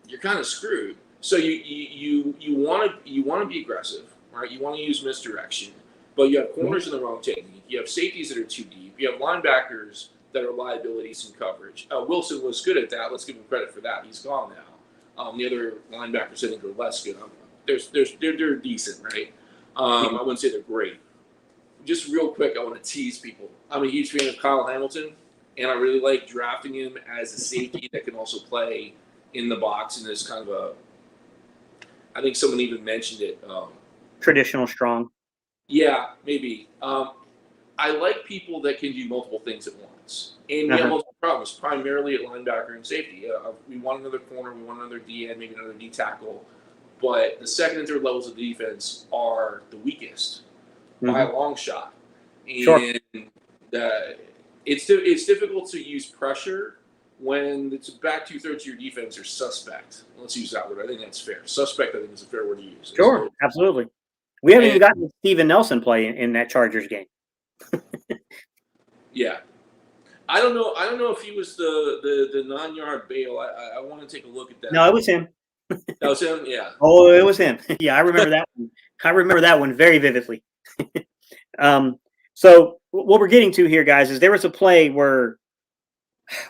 S2: you're kind of screwed. So you want to be aggressive, right? You want to use misdirection. But you have corners in the wrong technique. You have safeties that are too deep. You have linebackers that are liabilities in coverage. Wilson was good at that. Let's give him credit for that. He's gone now. The other linebackers, I think, are less good. They're decent, right? I wouldn't say they're great. Just real quick, I want to tease people. I'm a huge fan of Kyle Hamilton, and I really like drafting him as a safety that can also play in the box. And there's kind of I think someone even mentioned it.
S1: Traditional strong.
S2: Yeah, maybe. I like people that can do multiple things at once. And we have multiple problems, primarily at linebacker and safety. We want another corner, we want another D-end, maybe another D-tackle. But the 2nd and 3rd levels of defense are the weakest by a long shot. And it's difficult to use pressure when it's back 2/3 of your defense are suspect. Let's use that word. I think that's fair. Suspect, I think, is a fair word to use.
S1: Sure, absolutely. We haven't even gotten Steven Nelson play in that Chargers game.
S2: Yeah. I don't know if he was the 9-yard bail. I want to take a look at that.
S1: No, it was him.
S2: That was him? Yeah.
S1: Oh, it was him. Yeah, I remember that one. I remember that one very vividly. So what we're getting to here, guys, is there was a play where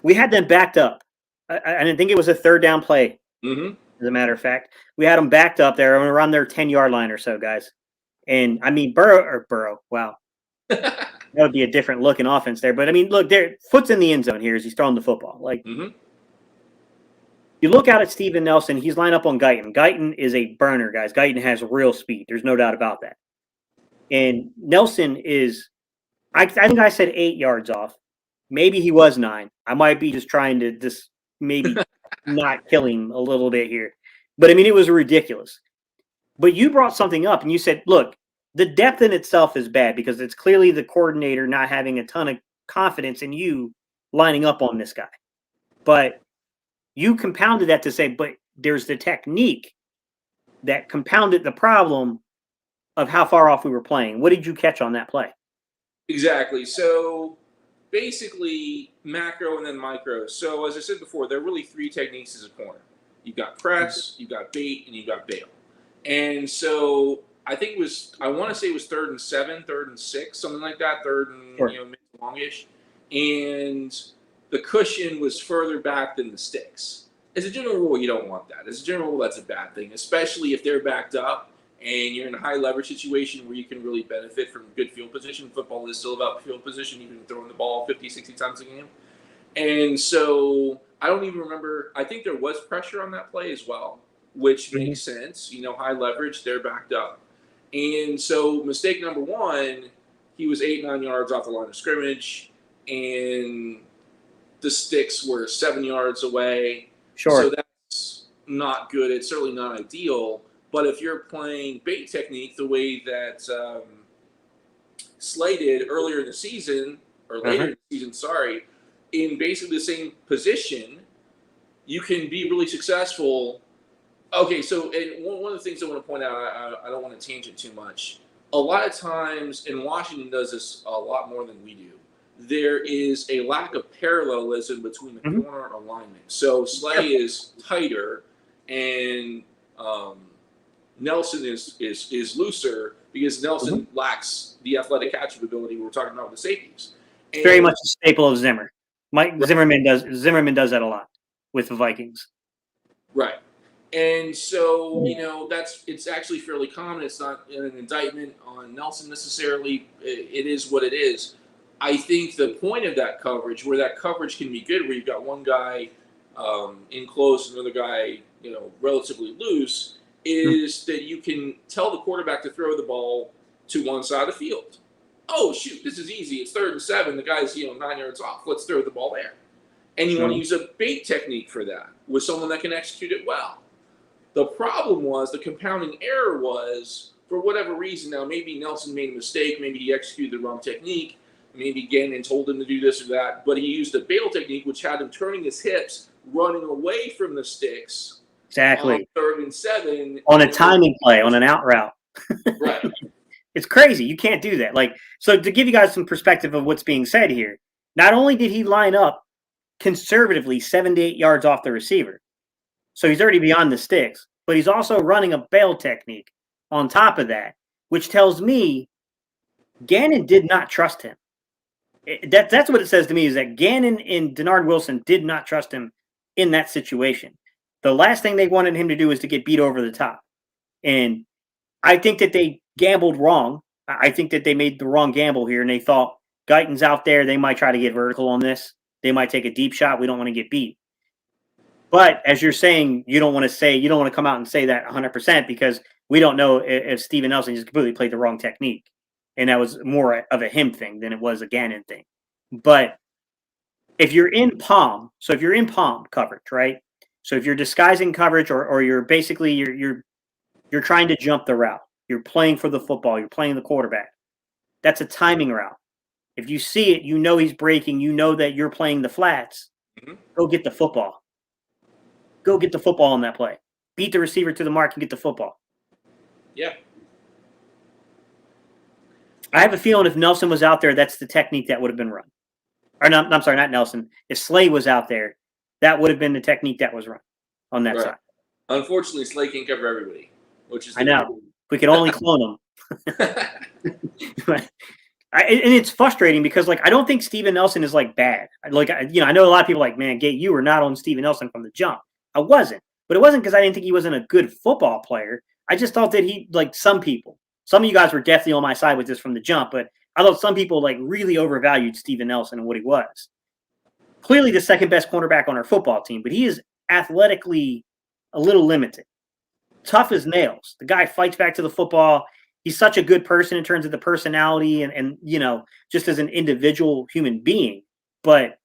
S1: we had them backed up. I didn't think it was a 3rd down play. As a matter of fact, we had them backed up there around their 10-yard line or so, guys. And I mean, Burrow. Wow. That would be a different looking offense there. But I mean, look, foot's in the end zone here as he's throwing the football. Like, you look out at Steven Nelson, he's lined up on Guyton. Guyton is a burner, guys. Guyton has real speed. There's no doubt about that. And Nelson is, I think I said 8 yards off. Maybe he was 9. I might be just trying to maybe not kill him a little bit here. But I mean, it was ridiculous. But you brought something up and you said, look, the depth in itself is bad because it's clearly the coordinator not having a ton of confidence in you lining up on this guy. But you compounded that to say, but there's the technique that compounded the problem of how far off we were playing. What did you catch on that play?
S2: Exactly. So basically macro and then micro. So as I said before, there are really three techniques as a corner. You've got press, you've got bait, and you've got bail. And so I think I want to say it was 3rd and 7, 3rd and 6, something like that, 3rd and mid to longish. And the cushion was further back than the sticks. As a general rule, you don't want that. As a general rule, that's a bad thing, especially if they're backed up and you're in a high leverage situation where you can really benefit from good field position. Football is still about field position, even throwing the ball 50, 60 times a game. And so I don't even remember. I think there was pressure on that play as well, which makes sense. High leverage, they're backed up. And so mistake number one, he was 8-9 yards off the line of scrimmage, and the sticks were 7 yards away.
S1: Sure.
S2: So that's not good. It's certainly not ideal. But if you're playing bait technique the way that Slay did earlier in the season, or later in the season, in basically the same position, you can be really successful. Okay, so one of the things I want to point out, I don't want to tangent too much. A lot of times, and Washington does this a lot more than we do, there is a lack of parallelism between the corner alignment. So Slay is tighter, and Nelson is looser because Nelson lacks the athletic catching ability we were talking about with the safeties.
S1: It's very much a staple of Zimmer. Zimmerman does that a lot with the Vikings.
S2: Right. And so, it's actually fairly common. It's not an indictment on Nelson necessarily. It is what it is. I think the point of that coverage, where that coverage can be good, where you've got one guy in close, another guy, relatively loose, is that you can tell the quarterback to throw the ball to one side of the field. Oh, shoot, this is easy. It's 3rd and 7. The guy's, 9 yards off. Let's throw the ball there. And you want to use a bait technique for that with someone that can execute it well. The problem was, the compounding error was, for whatever reason, now maybe Nelson made a mistake, maybe he executed the wrong technique, maybe Gannon told him to do this or that, but he used a bail technique, which had him turning his hips, running away from the sticks.
S1: Exactly.
S2: On 3rd and 7.
S1: On a timing play, on an out route.
S2: Right.
S1: It's crazy. You can't do that. So to give you guys some perspective of what's being said here, not only did he line up conservatively 7 to 8 yards off the receiver, so he's already beyond the sticks, but he's also running a bail technique on top of that, which tells me Gannon did not trust him. That's what it says to me, is that Gannon and Denard Wilson did not trust him in that situation. The last thing they wanted him to do was to get beat over the top. And I think that they gambled wrong. I think that they made the wrong gamble here, and they thought Guyton's out there. They might try to get vertical on this. They might take a deep shot. We don't want to get beat. But as you're saying, you don't want to come out and say that 100% because we don't know if Steven Nelson just completely played the wrong technique. And that was more of a him thing than it was a Gannon thing. But if you're in palm coverage, right? So if you're disguising coverage or you're basically you're trying to jump the route, you're playing for the football, you're playing the quarterback. That's a timing route. If you see it, he's breaking, that you're playing the flats, go get the football. Go get the football on that play. Beat the receiver to the mark and get the football.
S2: Yeah.
S1: I have a feeling if Nelson was out there, that's the technique that would have been run. Or no, I'm sorry, not Nelson. If Slay was out there, that would have been the technique that was run on that side.
S2: Unfortunately, Slay can't cover everybody, which is
S1: I know. We can only clone them. And it's frustrating because, I don't think Steven Nelson is, bad. I know a lot of people man, Gate, you were not on Steven Nelson from the jump. I wasn't. But it wasn't because I didn't think he wasn't a good football player. I just thought that he, some of you guys were definitely on my side with this from the jump, but I thought some people, really overvalued Steven Nelson and what he was. Clearly the second best cornerback on our football team, but he is athletically a little limited. Tough as nails. The guy fights back to the football. He's such a good person in terms of the personality and just as an individual human being. But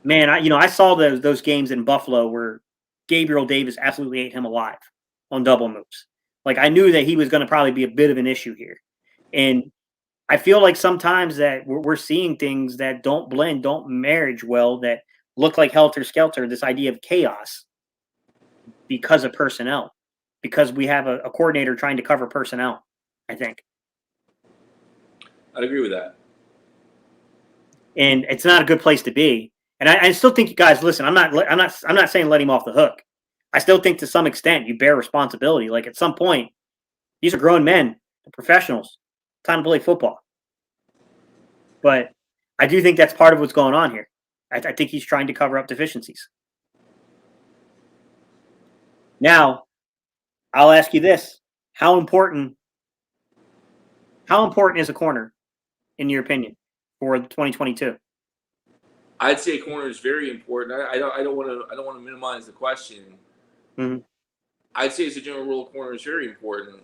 S1: Man, I saw those games in Buffalo where Gabriel Davis absolutely ate him alive on double moves. Like I knew that he was going to probably be a bit of an issue here, and I feel like sometimes that we're seeing things that don't blend, don't marriage well, that look like helter skelter. This idea of chaos because of personnel, because we have a coordinator trying to cover personnel. I think,
S2: I'd agree with that.
S1: and it's not a good place to be. And I still think you guys listen. I'm not saying let him off the hook. I still think to some extent you bear responsibility. Like at some point, these are grown men, they're professionals. Time to play football. But I do think that's part of what's going on here. I think he's trying to cover up deficiencies. Now, I'll ask you this: How important is a corner, in your opinion, for 2022?
S2: I'd say corner is very important. I don't want to minimize the question.
S1: Mm-hmm.
S2: I'd say as a general rule, corner is very important.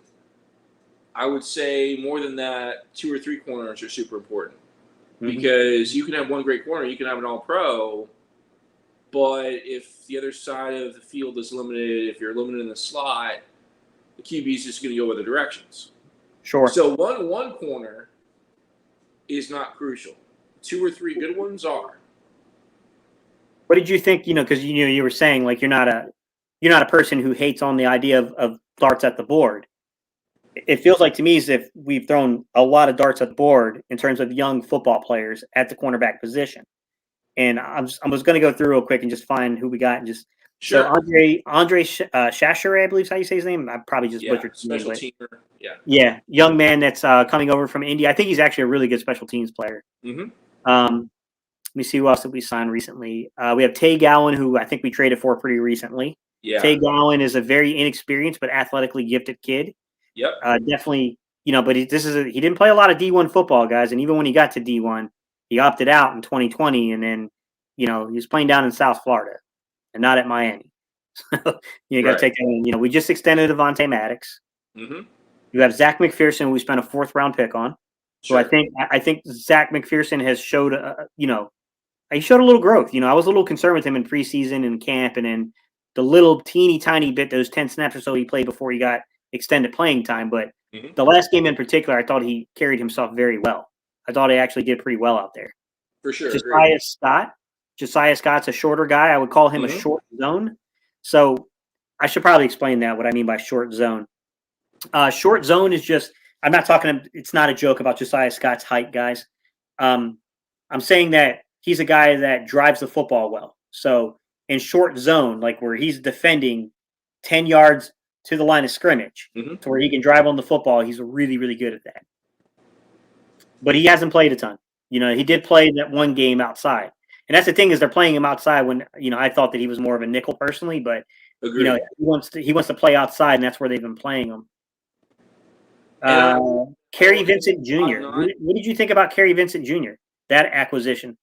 S2: I would say more than that, 2 or 3 corners are super important. Because you can have one great corner, you can have an all-pro, but if the other side of the field is limited, if you're limited in the slot, the QB is just going to go other directions.
S1: Sure.
S2: So one corner is not crucial. 2 or 3 good ones are.
S1: What did you think? Because you were saying like you're not a person who hates on the idea of darts at the board. It feels like to me as if we've thrown a lot of darts at the board in terms of young football players at the cornerback position. And I was going to go through real quick and just find who we got and just
S2: Sure.
S1: So Andre Shashere, I believe is how you say his name. I probably just butchered his name.
S2: Special teamer.
S1: Yeah, young man that's coming over from India. I think he's actually a really good special teams player. Let me see who else did we sign recently. We have Tay Gowan, who I think we traded for pretty recently.
S2: Yeah.
S1: Tay Gowan is a very inexperienced but athletically gifted kid.
S2: Yep.
S1: Definitely, but he didn't play a lot of D1 football, guys. And even when he got to D1, he opted out in 2020. And then, he was playing down in South Florida and not at Miami. So you got to take that in. We just extended Avonte Maddox. You have Zach McPherson, who we spent a 4th round pick on. So I think Zach McPherson has showed, he showed a little growth. I was a little concerned with him in preseason and camp, and then the little teeny tiny bit, those 10 snaps or so he played before he got extended playing time. But the last game in particular, I thought he carried himself very well. I thought he actually did pretty well out there.
S2: For sure.
S1: Josiah Scott's a shorter guy. I would call him a short zone. So I should probably explain that, what I mean by short zone. Short zone is just, I'm not talking, it's not a joke about Josiah Scott's height, guys. I'm saying that he's a guy that drives the football well. So in short zone, like where he's defending 10 yards to the line of scrimmage to where he can drive on the football, he's really, really good at that. But he hasn't played a ton. He did play that one game outside. And that's the thing, is they're playing him outside when, I thought that he was more of a nickel personally, but
S2: Agreed.
S1: he wants to play outside, and that's where they've been playing him. Kerry Vincent Jr. What did you think about Kerry Vincent Jr., that acquisition?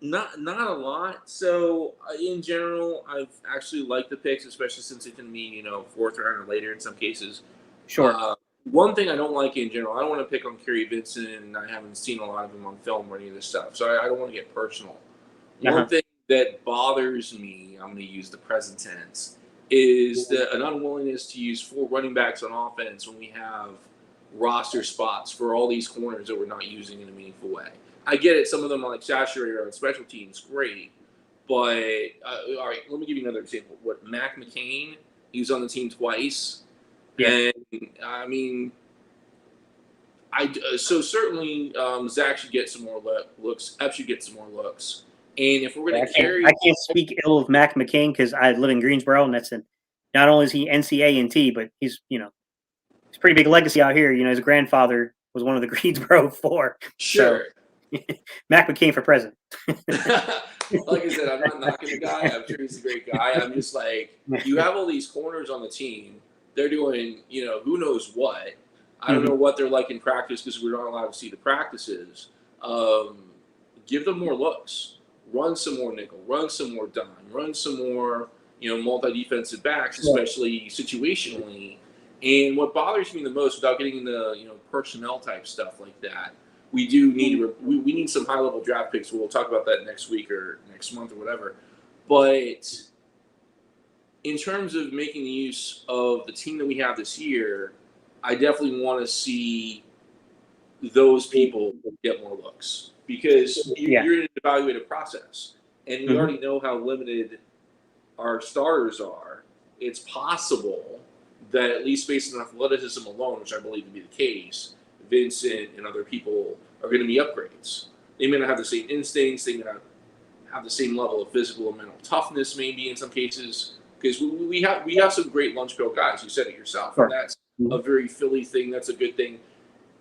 S2: Not a lot. So in general, I've actually liked the picks, especially since it can mean 4th round or later in some cases.
S1: Sure.
S2: One thing I don't like in general, I don't want to pick on Kerry Vincent, and I haven't seen a lot of him on film or any of this stuff, so I don't want to get personal. One thing that bothers me, I'm going to use the present tense, is an unwillingness to use 4 running backs on offense when we have roster spots for all these corners that we're not using in a meaningful way. I get it. Some of them, like Shasher, are on special teams, great. But, all right, let me give you another example. Mac McCain, he was on the team twice. Yeah. And, I mean, so certainly Zach should get some more looks. Ep should get some more looks. And if we're going to carry... I can't
S1: speak ill of Mac McCain because I live in Greensboro, and not only is he NCAA, but he's, he's a pretty big legacy out here. His grandfather was one of the Greensboro 4.
S2: Sure.
S1: So, Mac McCain for president.
S2: Like I said, I'm not knocking the guy. I'm sure he's a great guy. I'm just like, you have all these corners on the team. They're doing, who knows what. I don't know what they're like in practice because we're not allowed to see the practices. Give them more looks. Run some more nickel. Run some more dime. Run some more, multi-defensive backs, especially situationally. And what bothers me the most, without getting into, personnel type stuff like that, we do need we need some high level draft picks. We'll talk about that next week or next month or whatever. But in terms of making the use of the team that we have this year, I definitely want to see those people get more looks because you're in an evaluative process, and we already know how limited our starters are. It's possible that at least based on athleticism alone, which I believe to be the case, Vincent and other people are going to be upgrades. They may not have the same instincts. They may not have the same level of physical and mental toughness, maybe in some cases, because we have some great lunch pail guys. You said it yourself, and that's a very Philly thing. That's a good thing.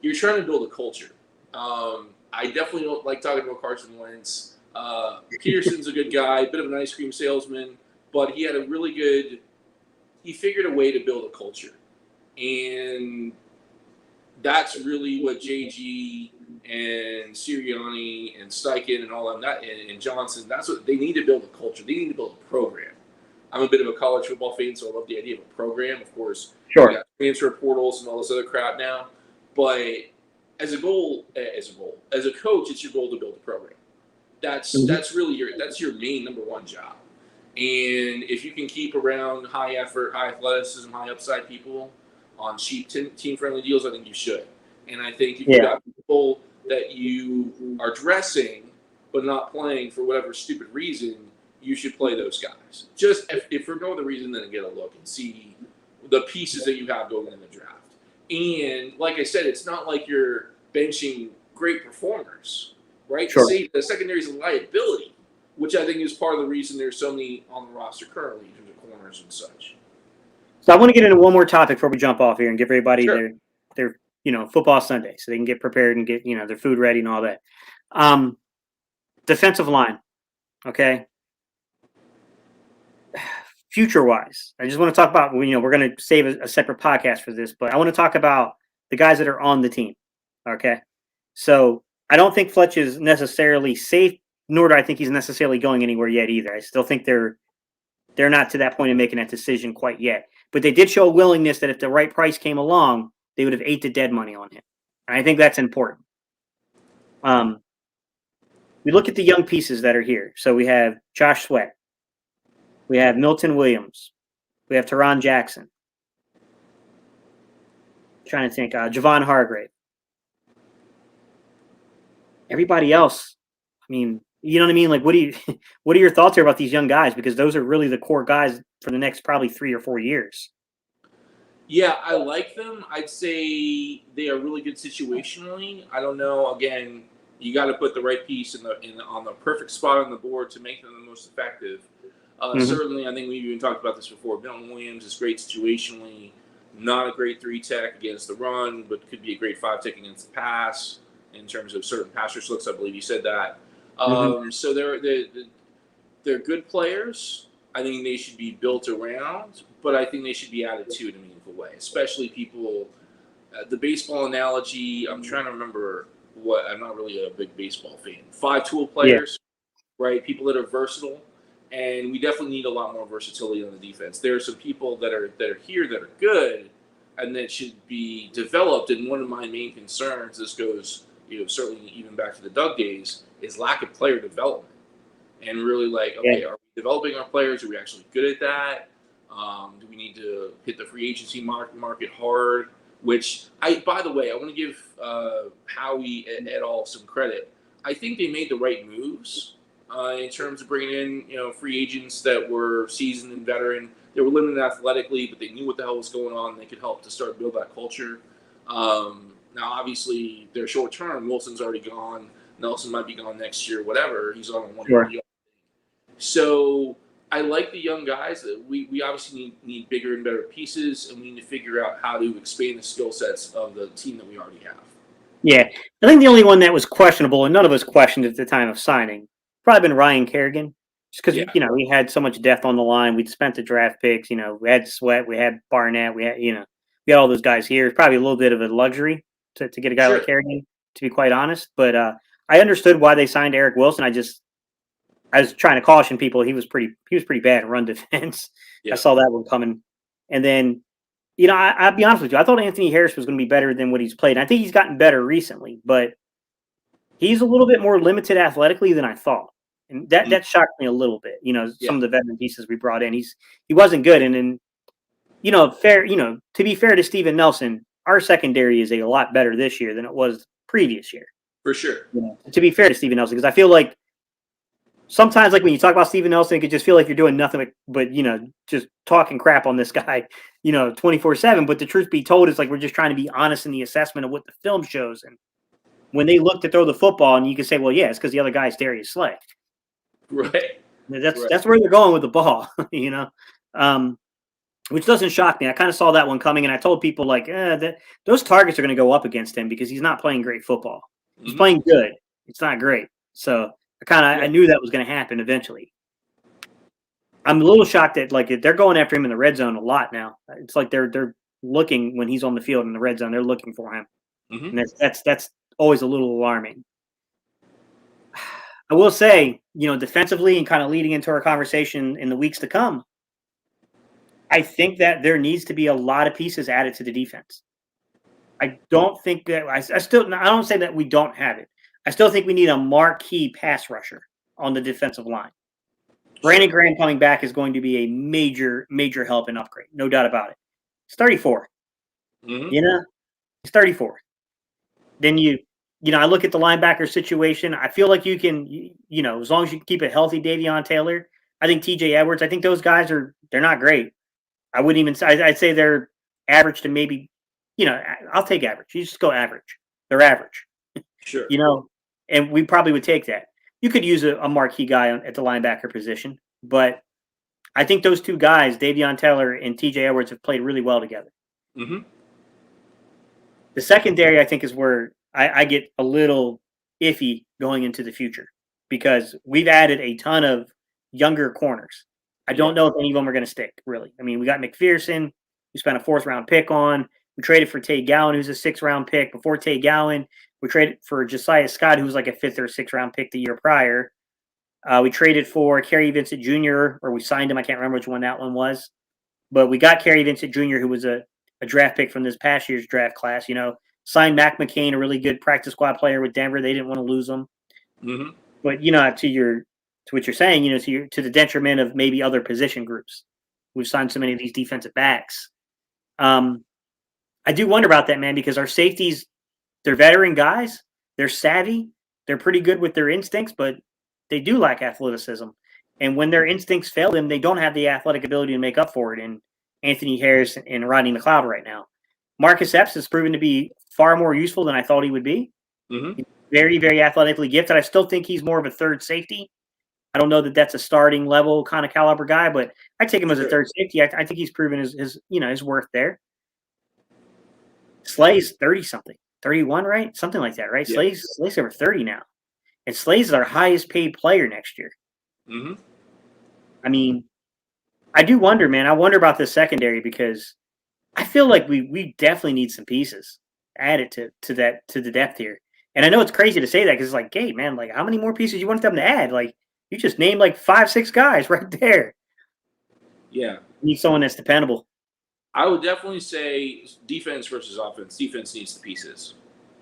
S2: You're trying to build a culture. I definitely don't like talking about Carson Wentz. Peterson's a good guy, bit of an ice cream salesman, but he had a really good. He figured a way to build a culture, and that's really what JG and Sirianni and Steichen and all of that and Johnson. That's what they need to build a culture. They need to build a program. I'm a bit of a college football fan, so I love the idea of a program. Of course,
S1: sure.
S2: We got transfer portals and all this other crap now, but as a coach, it's your goal to build a program. That's really your main number one job. And if you can keep around high effort, high athleticism, high upside people on cheap team friendly deals, I think you should. And I think if you got people that you are dressing but not playing for whatever stupid reason, you should play those guys. Just if for no other reason than to get a look and see the pieces that you have going in the draft. And like I said, it's not like you're benching great performers, right?
S1: Sure.
S2: The secondary is a liability, which I think is part of the reason there's so many on the roster currently in terms of corners and such.
S1: So I want to get into one more topic before we jump off here and give everybody their football Sunday so they can get prepared and get their food ready and all that. Defensive line, okay. Future-wise, I just want to talk about, we're going to save a separate podcast for this, but I want to talk about the guys that are on the team, okay? So I don't think Fletch is necessarily safe, nor do I think he's necessarily going anywhere yet either. I still think they're not to that point of making that decision quite yet. But they did show a willingness that if the right price came along, they would have ate the dead money on him. And I think that's important. We look at the young pieces that are here. So we have Josh Sweat. We have Milton Williams. We have Teron Jackson. Trying to think. Javon Hargrave. Everybody else, I mean, you know what I mean? Like, what are your thoughts here about these young guys? Because those are really the core guys for the next probably 3 or 4 years.
S2: Yeah, I like them. I'd say they are really good situationally. I don't know. Again, you got to put the right piece on the perfect spot on the board to make them the most effective. Certainly, I think we've even talked about this before. Milton Williams is great situationally, not a great 3-tech against the run, but could be a great 5-tech against the pass in terms of certain pass rush looks. I believe you said that. So they're good players. I think they should be built around, but I think they should be added to in a meaningful way, especially people. The baseball analogy, I'm trying to remember what. I'm not really a big baseball fan. 5-tool players, right? People that are versatile. And we definitely need a lot more versatility on the defense. There are some people that are here that are good and that should be developed. And one of my main concerns, this goes, certainly even back to the Doug days, is lack of player development. And really are we developing our players? Are we actually good at that? Do we need to hit the free agency market hard? Which, by the way, I want to give Howie et al. Some credit. I think they made the right moves. In terms of bringing in, free agents that were seasoned and veteran. They were limited athletically, but they knew what the hell was going on. They could help to start build that culture. Now, obviously, they're short term. Wilson's already gone. Nelson might be gone next year, whatever. He's on a 1-year deal. So I like the young guys. We obviously need bigger and better pieces, and we need to figure out how to expand the skill sets of the team that we already have.
S1: Yeah, I think the only one that was questionable, and none of us questioned at the time of signing, probably been Ryan Kerrigan, just because we had so much depth on the line. We'd spent the draft picks. We had Sweat, we had Barnett, we had all those guys here. It's probably a little bit of a luxury to get a guy like Kerrigan, to be quite honest. But I understood why they signed Eric Wilson. I was trying to caution people. He was pretty bad in run defense. Yeah. I saw that one coming. And then I'll be honest with you. I thought Anthony Harris was going to be better than what he's played. I think he's gotten better recently, but he's a little bit more limited athletically than I thought. And that shocked me a little bit. Some of the veteran pieces we brought in, he wasn't good. And then, to be fair to Steven Nelson, our secondary is a lot better this year than it was previous year.
S2: For sure.
S1: To be fair to Steven Nelson, because I feel like sometimes, like when you talk about Steven Nelson, it could just feel like you're doing nothing but just talking crap on this guy, 24/7. But the truth be told, is like we're just trying to be honest in the assessment of what the film shows. And when they look to throw the football, and you can say, well, yeah, it's because the other guy is Darius Slay.
S2: Right.
S1: That's where they're going with the ball, which doesn't shock me. I kind of saw that one coming, and I told people like, those targets are going to go up against him because he's not playing great football. He's playing good. It's not great. So I knew that was going to happen eventually. I'm a little shocked that like they're going after him in the red zone a lot now. It's like they're looking when he's on the field in the red zone. They're looking for him, and that's always a little alarming. I will say, defensively and kind of leading into our conversation in the weeks to come, I think that there needs to be a lot of pieces added to the defense. I don't think that I don't say that we don't have it. I still think we need a marquee pass rusher on the defensive line. Brandon Graham coming back is going to be a major, major help and upgrade. No doubt about it. He's 34. He's 34. Then I look at the linebacker situation. I feel like you can, as long as you keep it healthy, Davion Taylor. I think TJ Edwards. I think those guys they're not great. I wouldn't even say. I'd say they're average to maybe, I'll take average. You just go average. They're average.
S2: Sure.
S1: And we probably would take that. You could use a marquee guy at the linebacker position, but I think those two guys, Davion Taylor and TJ Edwards, have played really well together.
S2: Mm-hmm.
S1: The secondary, I think, is where I get a little iffy going into the future because we've added a ton of younger corners. I don't know if any of them are going to stick, really. I mean, we got McPherson, we spent a 4th-round pick on. We traded for Tay Gowan, who's a 6th-round pick. Before Tay Gowan, we traded for Josiah Scott, who was like a 5th or 6th-round pick the year prior. We traded for Kerry Vincent Jr., or we signed him. I can't remember which one that one was. But we got Kerry Vincent Jr., who was a draft pick from this past year's draft class. Signed Mac McCain, a really good practice squad player with Denver. They didn't want to lose him.
S2: Mm-hmm.
S1: But, to what you're saying, to the detriment of maybe other position groups. We've signed so many of these defensive backs. I do wonder about that, man, because our safeties, they're veteran guys. They're savvy. They're pretty good with their instincts, but they do lack athleticism. And when their instincts fail them, they don't have the athletic ability to make up for it in Anthony Harris and Rodney McLeod right now. Marcus Epps has proven to be far more useful than I thought he would be.
S2: Mm-hmm.
S1: He's very, very athletically gifted. I still think he's more of a third safety. I don't know that that's a starting level kind of caliber guy, but I take him as a third safety. I think he's proven his worth there. Slay's 30-something, 31, right? Something like that, right? Yeah. Slay's over 30 now. And Slay's our highest paid player next year.
S2: Mm-hmm.
S1: I mean, I do wonder, man. I wonder about this secondary because I feel like we definitely need some pieces added to the depth here. And I know it's crazy to say that because it's like, hey, man, like how many more pieces you want them to add? Like you just named like 5-6 guys right there.
S2: Yeah.
S1: You need someone that's dependable.
S2: I would definitely say defense versus offense. Defense needs the pieces.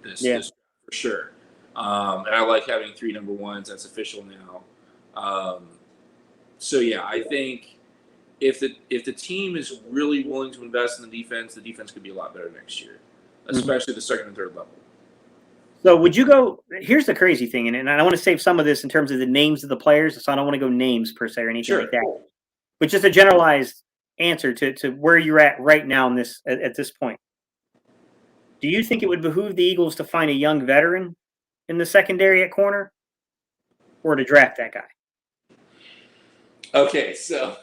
S2: This for sure. And I like having 3 number ones. That's official now. So yeah, I think if the team is really willing to invest in the defense could be a lot better next year, especially the second and third level.
S1: So would you go? Here's the crazy thing, and I want to save some of this in terms of the names of the players, so I don't want to go names per se or anything like that. But just a generalized answer to where you're at right now in this at this point. Do you think it would behoove the Eagles to find a young veteran in the secondary at corner, or to draft that guy?
S2: Okay, so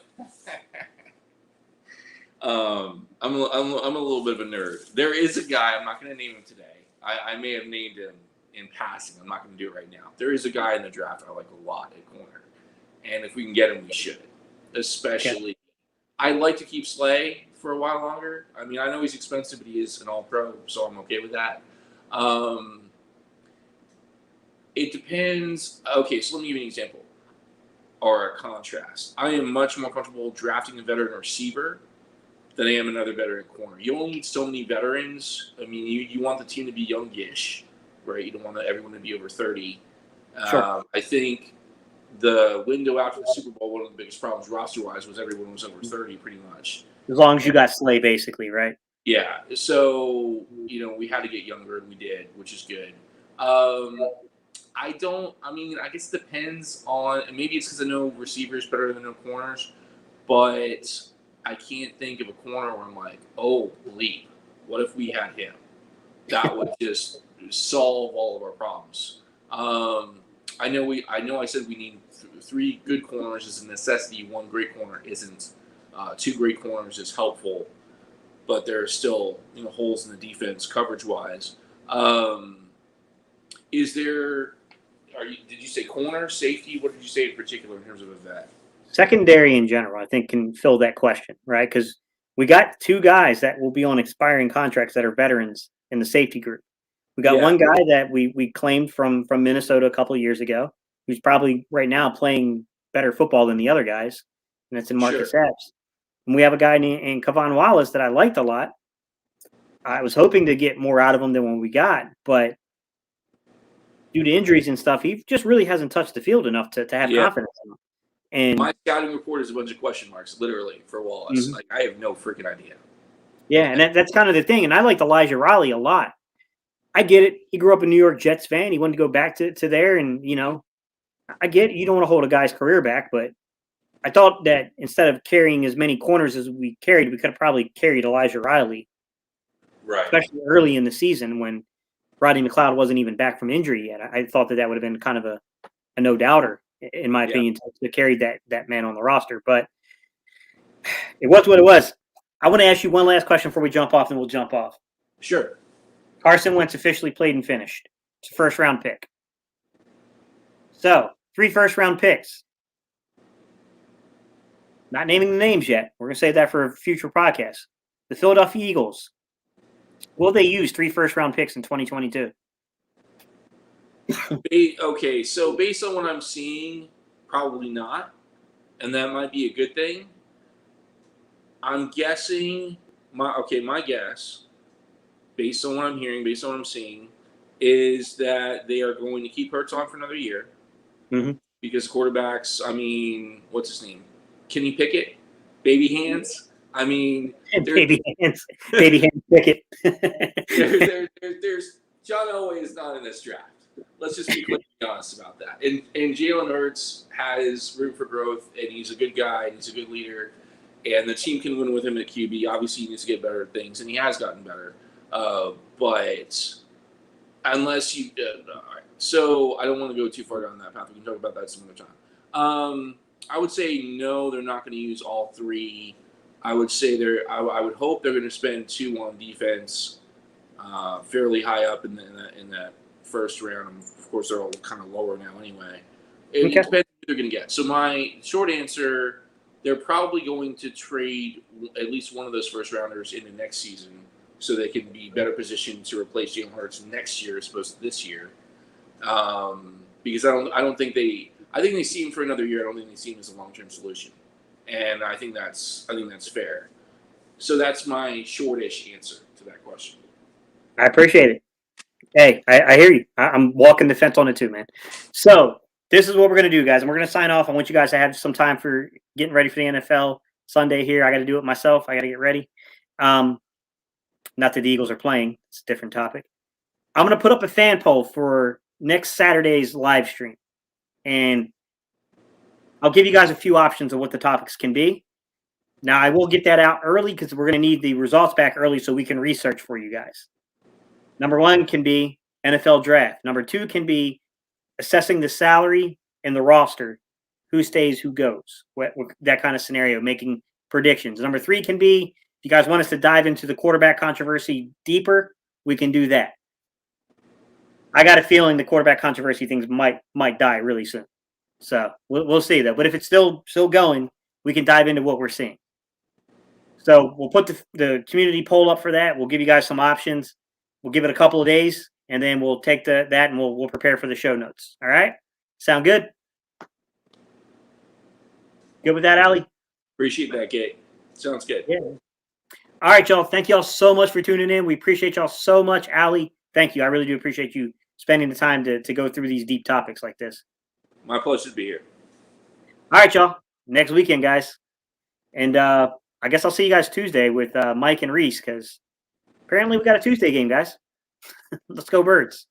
S2: I'm a little bit of a nerd. There is a guy, I'm not going to name him today. I may have named him in passing. I'm not going to do it right now. There is a guy in the draft I like a lot at corner, and if we can get him, we should. Especially, I'd like to keep Slay for a while longer. I mean, I know he's expensive, but he is an All-Pro, so I'm okay with that. It depends. Okay, so let me give you an example or a contrast. I am much more comfortable drafting a veteran receiver than I am another veteran corner. You only need so many veterans. I mean, you want the team to be youngish right? You don't want everyone to be over 30.
S1: Sure.
S2: I think the window after the Super Bowl, one of the biggest problems roster-wise was everyone was over 30 pretty much.
S1: As long as you got Slay, basically, right?
S2: Yeah. So, we had to get younger, and we did, which is good. I guess it depends on, and maybe it's because I know receivers better than I know corners, but I can't think of a corner where I'm like, oh, bleep, what if we had him? That would just solve all of our problems. I know I said we need 3 good corners is a necessity. 1 great corner isn't. 2 great corners is helpful, but there are still holes in the defense coverage wise. Did you say corner, safety? What did you say in particular in terms of a vet?
S1: Secondary in general, I think, can fill that question, right? Because we got 2 guys that will be on expiring contracts that are veterans in the safety group. We got one guy that we claimed from Minnesota a couple of years ago, who's probably right now playing better football than the other guys, and that's in Marcus Epps. And we have a guy named Kavon Wallace that I liked a lot. I was hoping to get more out of him than what we got, but due to injuries and stuff, he just really hasn't touched the field enough to have confidence in him. And
S2: my scouting report is a bunch of question marks, literally, for Wallace.
S1: Mm-hmm.
S2: Like, I have no freaking idea.
S1: Yeah, and that's kind of the thing. And I liked Elijah Raleigh a lot. I get it. He grew up a New York Jets fan. He wanted to go back to there, and I get it. You don't want to hold a guy's career back, but I thought that instead of carrying as many corners as we carried, we could have probably carried Elijah Raleigh,
S2: right?
S1: Especially early in the season when Rodney McLeod wasn't even back from injury yet. I thought that would have been kind of a no doubter, in my opinion, to carry that man on the roster. But it was what it was. I want to ask you one last question before we jump off, and we'll jump off.
S2: Sure.
S1: Carson Wentz officially played and finished. It's a first-round pick. So, 3 first-round picks. Not naming the names yet. We're going to save that for a future podcast. The Philadelphia Eagles. Will they use 3 first-round picks in 2022?
S2: Okay, so based on what I'm seeing, probably not. And that might be a good thing. I'm guessing, my guess, based on what I'm hearing, based on what I'm seeing, is that they are going to keep Hurts on for another year.
S1: Mm-hmm.
S2: Because quarterbacks, what's his name? Kenny Pickett? Baby hands?
S1: Baby hands Pickett.
S2: there's John Elway is not in this draft. Let's just be completely honest about that. And Jalen Hurts has room for growth, and he's a good guy, and he's a good leader, and the team can win with him at QB. Obviously, he needs to get better at things, and he has gotten better. But unless you so I don't want to go too far down that path. We can talk about that some other time. I would say no, they're not going to use all 3. I would say I would hope they're going to spend 2 on defense, fairly high up in that first round. Of course, they're all kind of lower now anyway. It depends who they're going to get. So my short answer, they're probably going to trade at least one of those first rounders in the next season, so they can be better positioned to replace Jalen Hurts next year as opposed to this year. Because I think they see him for another year. I don't think they see him as a long-term solution, and I think that's fair. So that's my shortish answer to that question.
S1: I appreciate it. Hey, I hear you. I'm walking the fence on it too, man. So this is what we're going to do, guys. And we're going to sign off. I want you guys to have some time for getting ready for the NFL Sunday here. I got to do it myself. I got to get ready. Not that the Eagles are playing. It's a different topic. I'm going to put up a fan poll for next Saturday's live stream. And I'll give you guys a few options of what the topics can be. Now, I will get that out early because we're going to need the results back early so we can research for you guys. Number 1 can be NFL draft. Number 2 can be assessing the salary and the roster, who stays, who goes, that kind of scenario, making predictions. Number 3 can be, if you guys want us to dive into the quarterback controversy deeper, we can do that. I got a feeling the quarterback controversy things might die really soon. So we'll see though. But if it's still going, we can dive into what we're seeing. So we'll put the community poll up for that. We'll give you guys some options. We'll give it a couple of days, and then we'll take that and we'll prepare for the show notes. All right? Sound good? Good with that, Allie?
S2: Appreciate that, Gate. Sounds good.
S1: Yeah. All right, y'all. Thank y'all so much for tuning in. We appreciate y'all so much. Allie, thank you. I really do appreciate you spending the time to go through these deep topics like this.
S2: My pleasure to be here.
S1: All right, y'all. Next weekend, guys. And I guess I'll see you guys Tuesday with Mike and Reese because apparently we got a Tuesday game, guys. Let's go Birds.